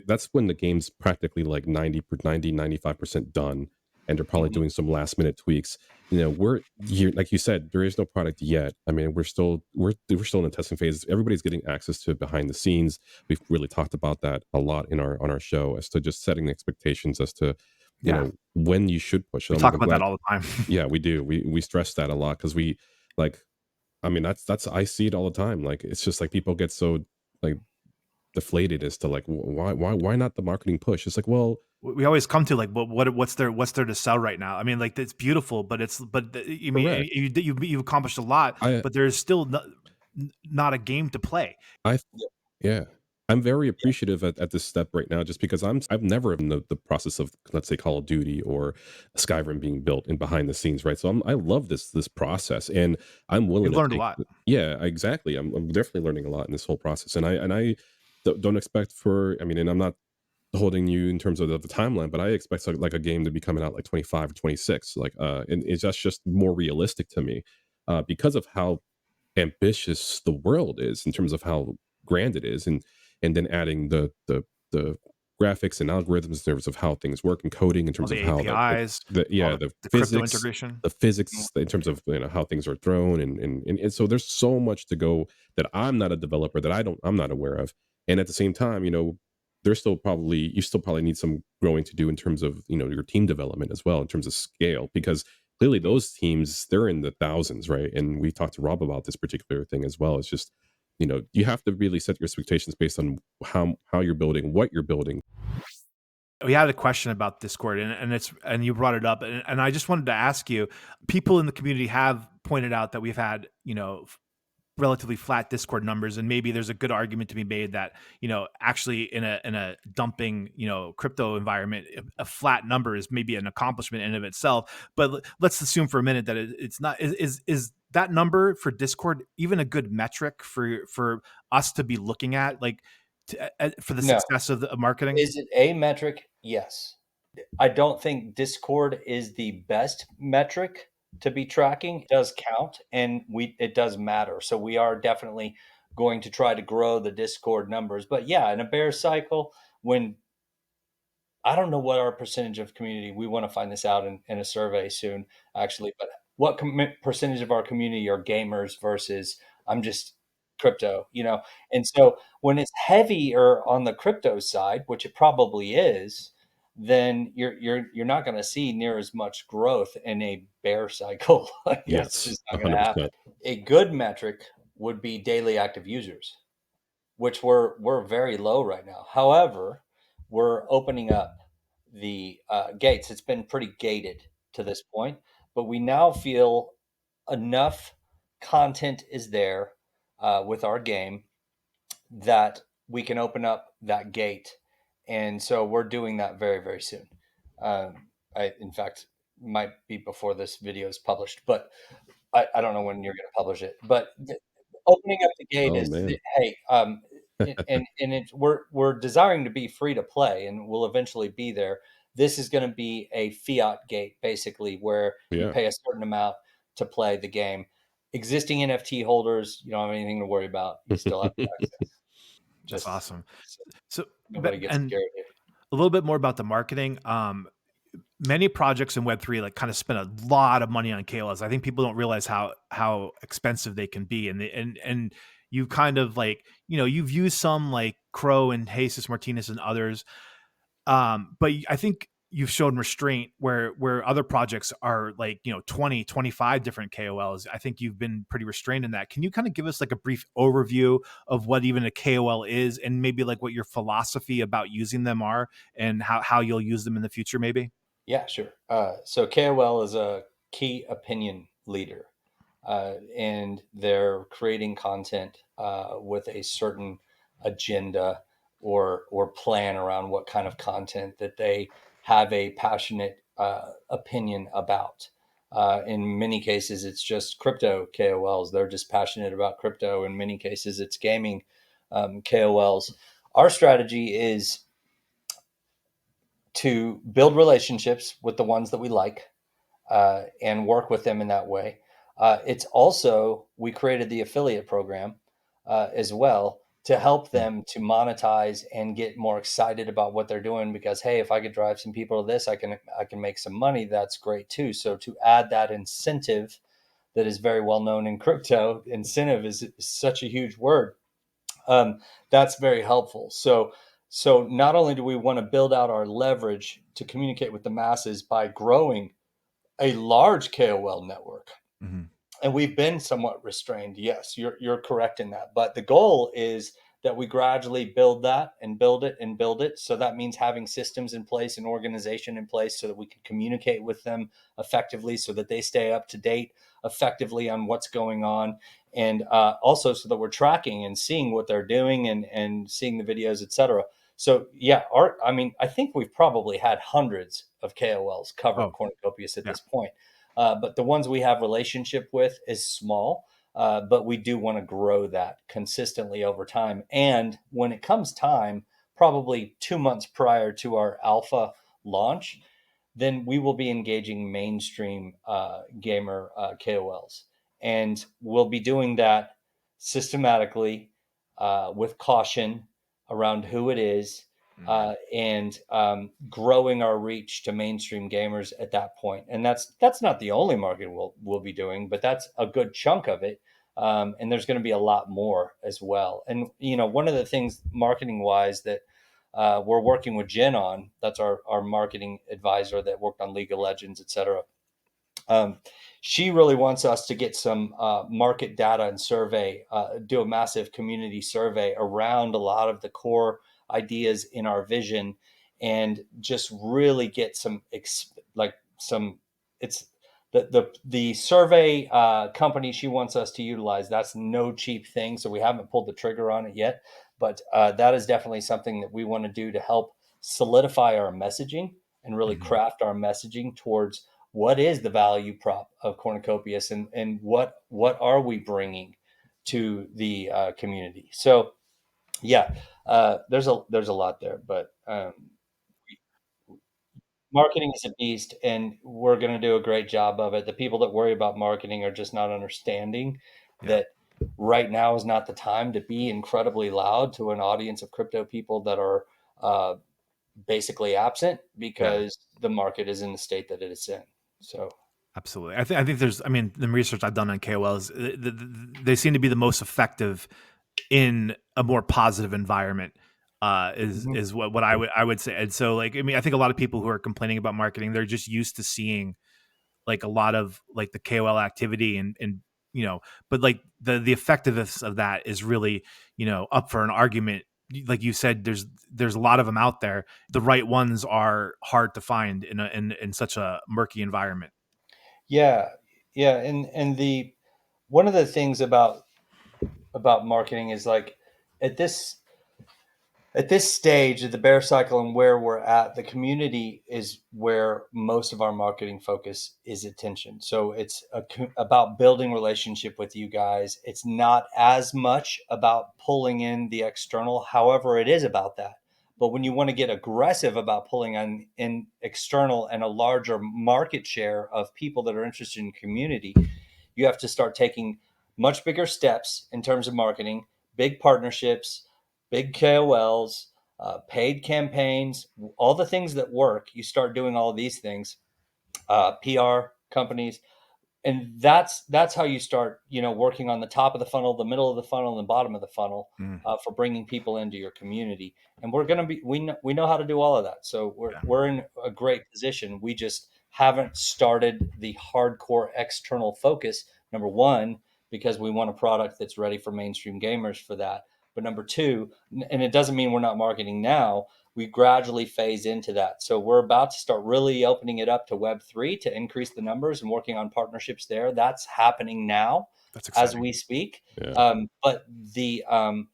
That's when the game's practically like 95% done, and they're probably doing some last minute tweaks. We're here, like you said, there is no product yet. I mean, we're still in the testing phase. Everybody's getting access to behind the scenes. We've really talked about that a lot on our show, as to just setting expectations as to when you should push. We talk about that all the time. Yeah, we do. We stress that a lot because we like. I mean, that's I see it all the time. Like, it's just like people get so like deflated as to like why not the marketing push? It's like, well, we always come to like, what's there to sell right now? I mean, like, it's beautiful, but you've accomplished a lot, but there's still not a game to play. Yeah. I'm very appreciative at this step right now, just because I've never been the process of, let's say, Call of Duty or Skyrim being built in behind the scenes, right? So I love this process, and I'm willing. You've learned a lot. Yeah, exactly. I'm definitely learning a lot in this whole process, and I don't expect and I'm not holding you in terms of the timeline, but I expect like a game to be coming out like 25 or 26, and it's just more realistic to me, because of how ambitious the world is in terms of how grand it is, and then adding the graphics and algorithms in terms of how things work, and coding in terms of how APIs, the crypto physics, integration, the physics in terms of how things are thrown, and so there's so much to go that I'm not a developer, that I'm not aware of. And at the same time, you still probably need some growing to do in terms of your team development as well, in terms of scale, because clearly those teams, they're in the thousands, right? And we talked to Rob about this particular thing as well. It's just, you have to really set your expectations based on how you're building, what you're building. We had a question about Discord, and you brought it up, and I just wanted to ask you. People in the community have pointed out that we've had relatively flat Discord numbers, and maybe there's a good argument to be made that actually in a dumping crypto environment, a flat number is maybe an accomplishment in of itself. But let's assume for a minute that it's not. Is that number for Discord even a good metric for us to be looking at? Like, for the No. success of the marketing? Is it a metric? Yes. I don't think Discord is the best metric to be tracking. It does count, and it does matter. So we are definitely going to try to grow the Discord numbers. But yeah, in a bear cycle, when I don't know what our percentage of community, we want to find this out in a survey soon, actually, but what percentage of our community are gamers versus I'm just crypto, you know? And so when it's heavier on the crypto side, which it probably is, then you're not going to see near as much growth in a bear cycle. Like, it's Yes, just not going to happen. 100%. A good metric would be daily active users, which we're very low right now. However, we're opening up the gates. It's been pretty gated to this point, but we now feel enough content is there with our game that we can open up that gate, and so we're doing that very, very soon. In fact, might be before this video is published, but I don't know when you're going to publish it. But opening up the gate Oh is man. hey, we're desiring to be free to play, and we'll eventually be there. This is going to be a fiat gate, basically, where you Yeah. pay a certain amount to play the game. Existing NFT holders, you don't have anything to worry about. You still have access. That's Just awesome. so So, nobody gets and scared here. a little bit more about the marketing. Many projects in Web3 like kind of spend a lot of money on KOLs. I think people don't realize how expensive they can be, and you kind of like, you know, you've used some like Crow and Jesus Martinez and others, but I think you've shown restraint where other projects are like, you know, 20, 25 different KOLs. I think you've been pretty restrained in that. Can you kind of give us like a brief overview of what even a KOL is, and maybe like what your philosophy about using them are, and how you'll use them in the future maybe? Yeah, sure. So KOL is a key opinion leader, and they're creating content with a certain agenda or plan around what kind of content that they have a passionate opinion about. In many cases, it's just crypto KOLs. They're just passionate about crypto. In many cases, it's gaming KOLs. Our strategy is to build relationships with the ones that we like and work with them in that way. It's also, we created the affiliate program as well to help them to monetize and get more excited about what they're doing, because hey, if I could drive some people to this, I can make some money. That's great too. So to add that incentive that is very well known in crypto, incentive is such a huge word. um, that's very helpful. So not only do we want to build out our leverage to communicate with the masses by growing a large KOL network, Mm-hmm. and we've been somewhat restrained. Yes, you're correct in that. But the goal is that we gradually build that and build it and build it. So that means having systems in place and organization in place so that we can communicate with them effectively, so that they stay up to date effectively on what's going on, and also so that we're tracking and seeing what they're doing and seeing the videos, etc. So yeah, I think we've probably had hundreds of KOLs cover Oh, Cornucopias at yeah. this point. But the ones we have relationship with is small, but we do want to grow that consistently over time. And when it comes time, probably 2 months prior to our alpha launch, then we will be engaging mainstream gamer KOLs. And we'll be doing that systematically with caution around who it is, and growing our reach to mainstream gamers at that point. And that's not the only marketing we'll be doing, but that's a good chunk of it. And there's going to be a lot more as well. And you know, one of the things marketing wise that we're working with Jen on, that's our marketing advisor that worked on League of Legends, etc. Um, she really wants us to get some market data and survey, do a massive community survey around a lot of the core ideas in our vision, and just really get some it's the survey company she wants us to utilize. That's no cheap thing, so we haven't pulled the trigger on it yet, but that is definitely something that we want to do to help solidify our messaging and really Mm-hmm. craft our messaging towards what is the value prop of Cornucopias, and what are we bringing to the community. So Yeah, there's a lot there, but marketing is a beast, and we're going to do a great job of it. The people that worry about marketing are just not understanding that right now is not the time to be incredibly loud to an audience of crypto people that are basically absent because the market is in the state that it is in. So Absolutely. I think there's, I mean, the research I've done on KOLs, they seem to be the most effective in a more positive environment. Is what I would say. And so, like, I mean, I think a lot of people who are complaining about marketing, they're just used to seeing like a lot of like the KOL activity and you know, but like the effectiveness of that is really, you know, up for an argument. Like you said, there's a lot of them out there. The right ones are hard to find in such a murky environment. yeah, yeah, and the one of the things about marketing is like at this at this stage of the bear cycle and where we're at, the community is where most of our marketing focus is attention. So it's about building relationship with you guys. It's not as much about pulling in the external. However, it is about that. But when you want to get aggressive about pulling in external and a larger market share of people that are interested in community, you have to start taking much bigger steps in terms of marketing, big partnerships, big KOLs, paid campaigns, all the things that work. You start doing all of these things, PR companies, and that's how you start, you know, working on the top of the funnel, the middle of the funnel, and the bottom of the funnel for bringing people into your community. And we're gonna be we know how to do all of that, so we're in a great position. We just haven't started the hardcore external focus. Number one, because we want a product that's ready for mainstream gamers for that. But number two, and it doesn't mean we're not marketing now, we gradually phase into that. So we're about to start really opening it up to Web3 to increase the numbers and working on partnerships there. That's happening now as we speak. Yeah. But the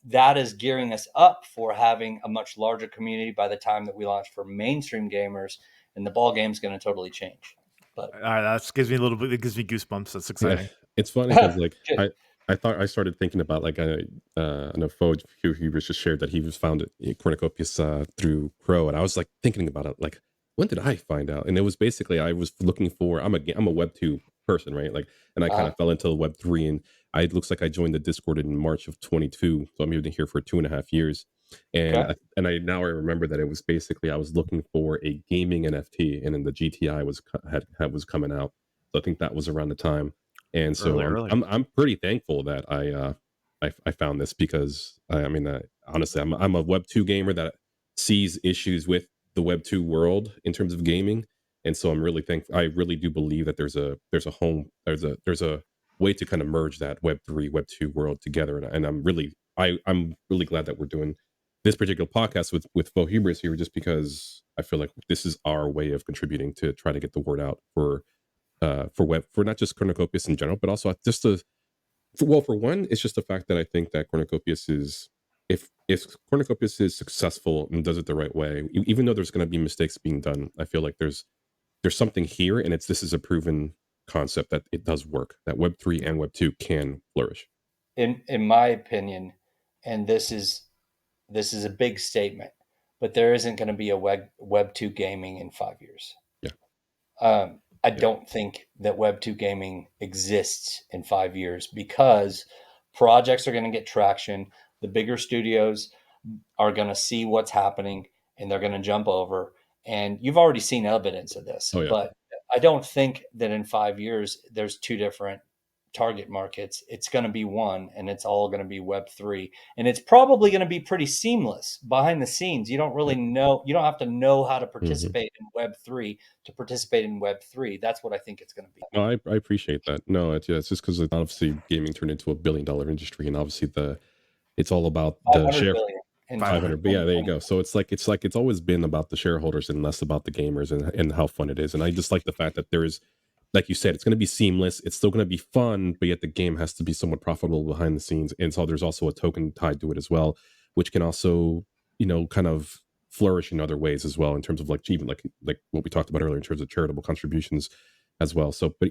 that is gearing us up for having a much larger community by the time that we launch for mainstream gamers, and the ball game's going to totally change. But That gives me a little bit. It gives me goosebumps. That's Yeah, exciting. it's funny because like good. I thought I started thinking about like I know Foj he was just shared that he was found Cornucopias through Crow, and I was like thinking about it like when did I find out? And it was basically I was looking for I'm a Web 2 person, right? Like, and I kind of fell into Web 3, and I it looks like I joined the Discord in March of 22, so I'm even here for 2.5 years. And Okay. I now I remember that it was basically I was looking for a gaming NFT, and then the GTI was coming out. So I think that was around the time, and so Early. I'm pretty thankful that I found this because I mean honestly I'm a Web 2 gamer that sees issues with the Web 2 world in terms of gaming, and so I'm really thankful. I really do believe that there's a way to kind of merge that Web 3 Web 2 world together, and I'm really glad that we're doing this particular podcast with Faux Hubris here, just because I feel like this is our way of contributing to try to get the word out for web for not just Cornucopias in general, but also just for one, it's just the fact that I think that Cornucopias is if Cornucopias is successful and does it the right way, even though there's going to be mistakes being done, I feel like there's something here, and this is a proven concept that it does work. That Web 3 and Web 2 can flourish. In my opinion, and this is a big statement, but there isn't going to be a Web 2 gaming in 5 years. Yeah, I don't think that Web 2 gaming exists in 5 years because projects are going to get traction. The bigger studios are going to see what's happening and they're going to jump over. And you've already seen evidence of this, oh yeah, but I don't think that in 5 years there's two different target markets. It's going to be one, and it's all going to be Web3, and it's probably going to be pretty seamless behind the scenes. You don't really know, you don't have to know how to hmm participate in Web3 to participate in Web3. That's what I think it's going to be. no, I appreciate that. No, it's just because obviously gaming turned into $1 billion industry, and obviously it's all about the 500 share billion in 500, but yeah, there you 2020. go. So it's always been about the shareholders and less about the gamers and how fun it is. And I just like the fact that there is, like you said, it's going to be seamless. It's still going to be fun, but yet the game has to be somewhat profitable behind the scenes. And so there's also a token tied to it as well, which can also, kind of flourish in other ways as well in terms of like even like what we talked about earlier in terms of charitable contributions as well. So, but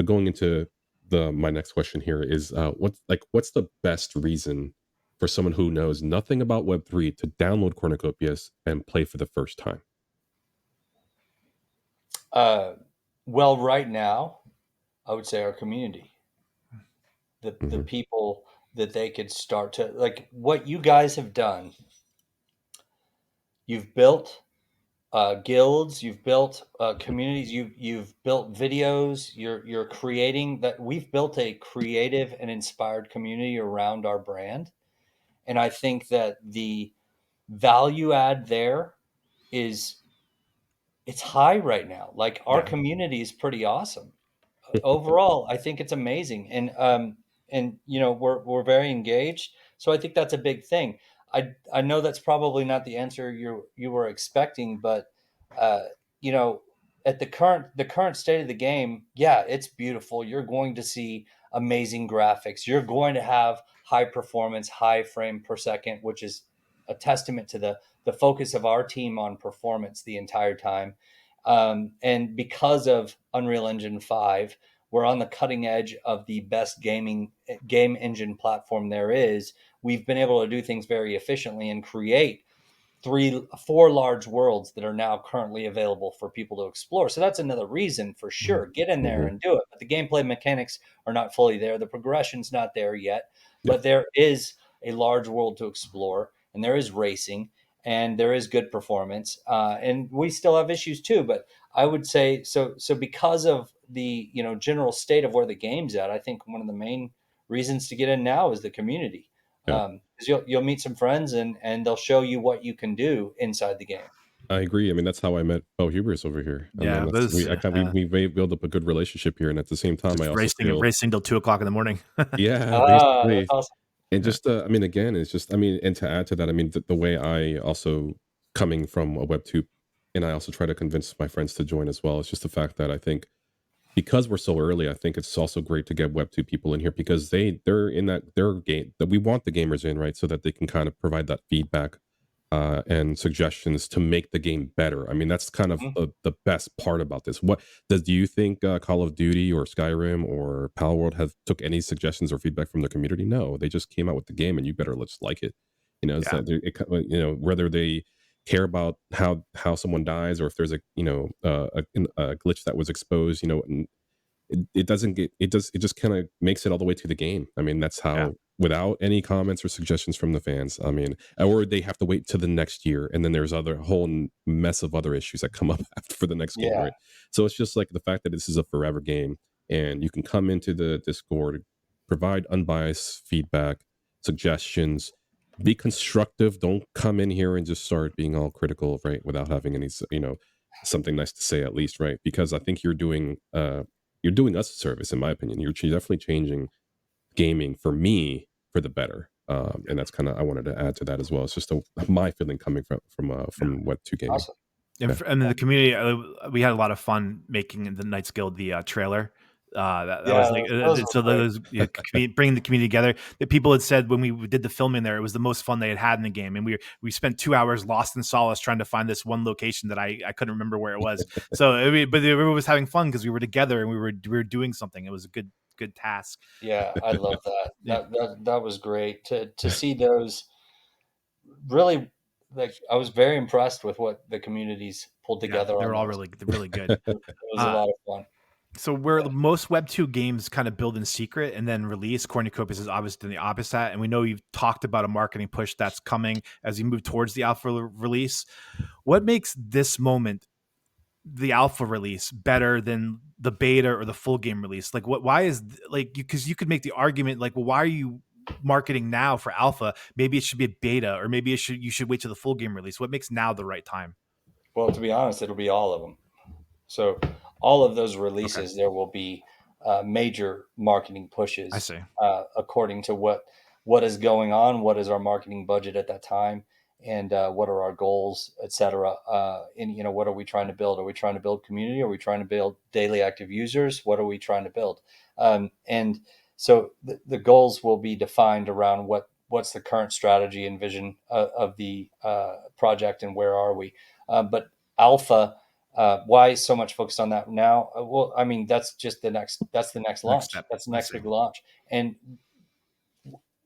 going into the my next question here is what's the best reason for someone who knows nothing about Web3 to download Cornucopias and play for the first time? Well, right now, I would say our community, the Mm-hmm. people that they could start to, like what you guys have done. You've built guilds, you've built communities, you've built videos. You're creating that. We've built a creative and inspired community around our brand, and I think that the value add there is it's high right now. Like our community is pretty awesome. Overall, I think it's amazing, and you know we're very engaged. So I think that's a big thing. I know that's probably not the answer you were expecting, but uh, you know, at the current state of the game, yeah, it's beautiful. You're going to see amazing graphics. You're going to have high performance, high frame per second, which is a testament to the focus of our team on performance the entire time. And because of Unreal Engine 5, we're on the cutting edge of the best game engine platform there is. We've been able to do things very efficiently and create four large worlds that are now currently available for people to explore. So that's another reason for sure. Get in there Mm-hmm. and do it. But the gameplay mechanics are not fully there. The progression's not there yet. Yeah. But there is a large world to explore, and there is racing, and there is good performance. And we still have issues too. But I would say so. So because of the general state of where the game's at, I think one of the main reasons to get in now is the community. Yeah. 'Cause you'll meet some friends and they'll show you what you can do inside the game. I agree. I mean, that's how I met Bo Hubris over here. I mean, Yeah, that's those we built up a good relationship here, and at the same time, I just also feel racing till 2 o'clock in the morning. yeah, That's basically. awesome. And just, I mean, again, it's just, I mean, and to add to that, I mean, the way I also coming from a Web two, and I also try to convince my friends to join as well. It's just the fact that I think because we're so early, I think it's also great to get Web two people in here because they're in their game that we want the gamers in, right, so that they can kind of provide that feedback and suggestions to make the game better. I mean, that's kind of Mhm. the best part about this. What do you think Call of Duty or Skyrim or Palworld have took any suggestions or feedback from the community? No, they just came out with the game, and you better just like it. You know, it's Yeah. that whether they care about how someone dies or if there's a glitch that was exposed, and it doesn't get it just kind of makes it all the way to the game. I mean, that's Yeah. how without any comments or suggestions from the fans. I mean, or they have to wait to the next year, and then there's other whole mess of other issues that come up after for the next game, Yeah. right? So it's just like the fact that this is a forever game, and you can come into the Discord, provide unbiased feedback, suggestions, be constructive. Don't come in here and just start being all critical, right? Without having any, something nice to say at least, right? Because I think you're doing us a service, in my opinion. You're definitely changing gaming for me for the better, and that's kind of I wanted to add to that as well. It's just my feeling coming from Web two gaming. Awesome. And, Yeah. and then the community, we had a lot of fun making the Knights Guild the trailer. That was like those so were great. those bringing the community together. The people had said when we did the filming there, it was the most fun they had in the game, and we spent 2 hours lost in solace trying to find this one location that I couldn't remember where it was. So, I mean, but everyone was having fun because we were together and we were doing something. It was a good task. Yeah, I love that. Yeah, That was great to see those. Really, like I was very impressed with what the communities pulled yeah, together they on were all those. really good. It was a lot of fun. So where most Web 2 games kind of build in secret and then release, Cornucopias is obviously the opposite. And we know you've talked about a marketing push that's coming as you move towards the alpha release. What makes this moment, the alpha release, better than the beta or the full game release? Like why is like, because you could make the argument like, well, why are you marketing now for alpha? Maybe it should be a beta, or maybe you should wait till the full game release. What makes now the right time? Well, to be honest, it'll be all of them. So all of those Okay, releases, there will be major marketing I pushes see. according to what is going on, what is our marketing budget at that time, and what are our goals, etc. And what are we trying to build? Are we trying to build community? Are we trying to build daily active users? What are we trying to build? And so the goals will be defined around what's the current strategy and vision of the project and where are we. But alpha, why so much focused on that now? Well, I mean, that's the next Next launch. step. That's the I next see. big launch. And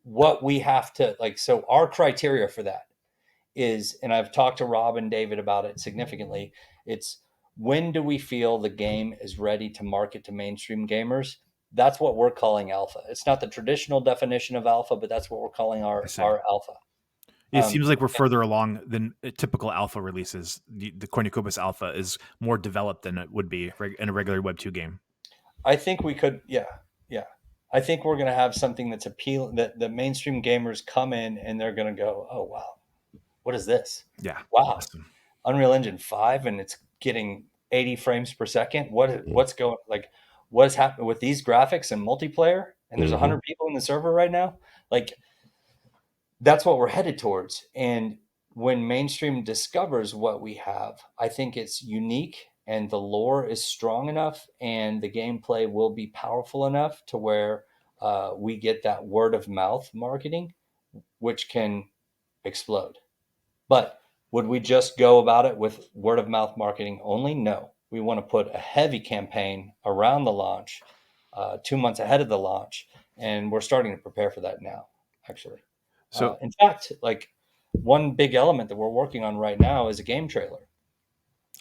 what we have to like. So our criteria for that is, and I've talked to Rob and David about it significantly. It's when do we feel the game is ready to market to mainstream gamers? That's what we're calling alpha. It's not the traditional definition of alpha, but that's what we're calling our alpha. It seems like we're further along than typical alpha releases. The Cornucopias alpha is more developed than it would be in a regular Web 2 game. I think we could, yeah. I think we're going to have something that's appealing, that the mainstream gamers come in and they're going to go, oh, wow, what is this? Yeah. Wow. Awesome. Unreal Engine 5 and it's getting 80 frames per second. What's going, like, what is happening with these graphics and multiplayer? And there's 100 people in the server right now. Like, that's what we're headed towards. And when mainstream discovers what we have, I think it's unique and the lore is strong enough and the gameplay will be powerful enough to where we get that word of mouth marketing, which can explode. But would we just go about it with word of mouth marketing only? No. We want to put a heavy campaign around the launch, 2 months ahead of the launch. And we're starting to prepare for that now, actually. So, in fact, like one big element that we're working on right now is a game trailer.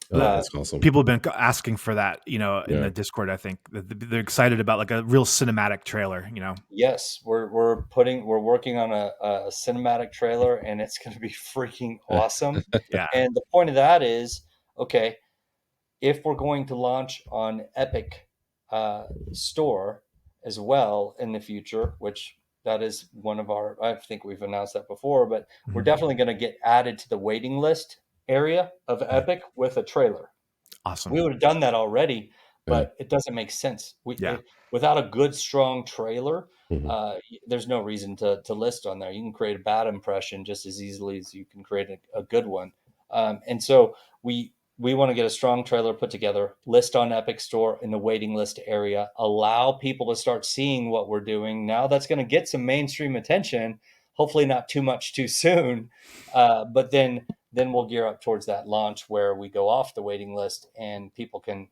That's awesome. People have been asking for that, in the Discord. I think they're excited about like a real cinematic trailer. Yes, we're working on a cinematic trailer, and it's going to be freaking awesome. Yeah. And the point of that is, okay, if we're going to launch on Epic Store as well in the future, which that is one of our, I think we've announced that before, but we're definitely going to get added to the waiting list area of Epic with a trailer. Awesome. We would have done that already, but it doesn't make sense. Without a good, strong trailer, there's no reason to list on there. You can create a bad impression just as easily as you can create a good one. And so we want to get a strong trailer put together, list on Epic Store in the waiting list area, allow people to start seeing what we're doing. Now that's going to get some mainstream attention, hopefully not too much too soon. But then we'll gear up towards that launch where we go off the waiting list and people can,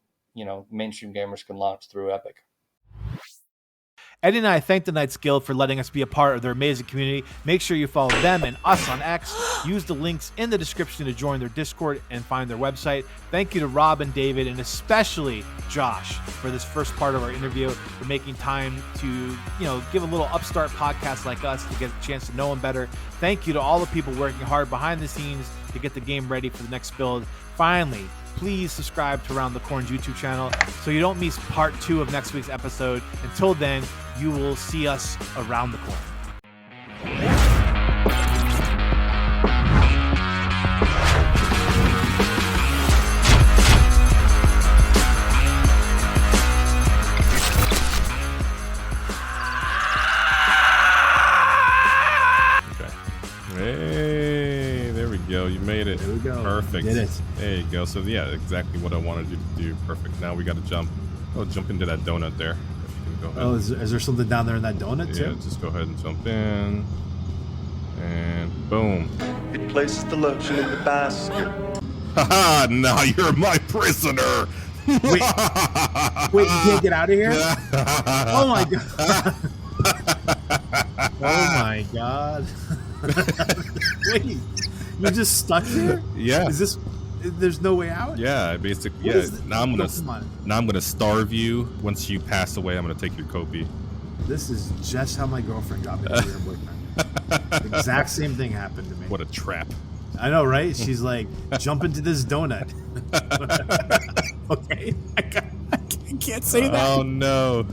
mainstream gamers can launch through Epic. Eddie and I thank the Knights Guild for letting us be a part of their amazing community. Make sure you follow them and us on X. Use the links in the description to join their Discord and find their website. Thank you to Rob and David, and especially Josh for this first part of our interview, for making time to, give a little upstart podcast like us to get a chance to know them better. Thank you to all the people working hard behind the scenes to get the game ready for the next build. Finally, please subscribe to Around the Corn's YouTube channel so you don't miss part 2 of next week's episode. Until then, you will see us around the corner. Hey, there we go. You made it. There we go. Perfect. Did it. There you go. So yeah, exactly what I wanted you to do. Perfect. Now we got to jump into that donut there. Go ahead. Oh, is there something down there in that donut too? Yeah, just go ahead and jump in. And boom. It places the lotion in the basket. Haha, now you're my prisoner. Wait, you can't get out of here? Oh my god. Oh my god. Wait, you're just stuck here? Yeah. There's no way out? Yeah, basically. Now I'm gonna starve you. Once you pass away, I'm gonna take your COPI. This is just how my girlfriend got me to be her boyfriend. The exact same thing happened to me. What a trap. I know, right? She's like, jump into this donut. Okay. I can't say that. Oh no.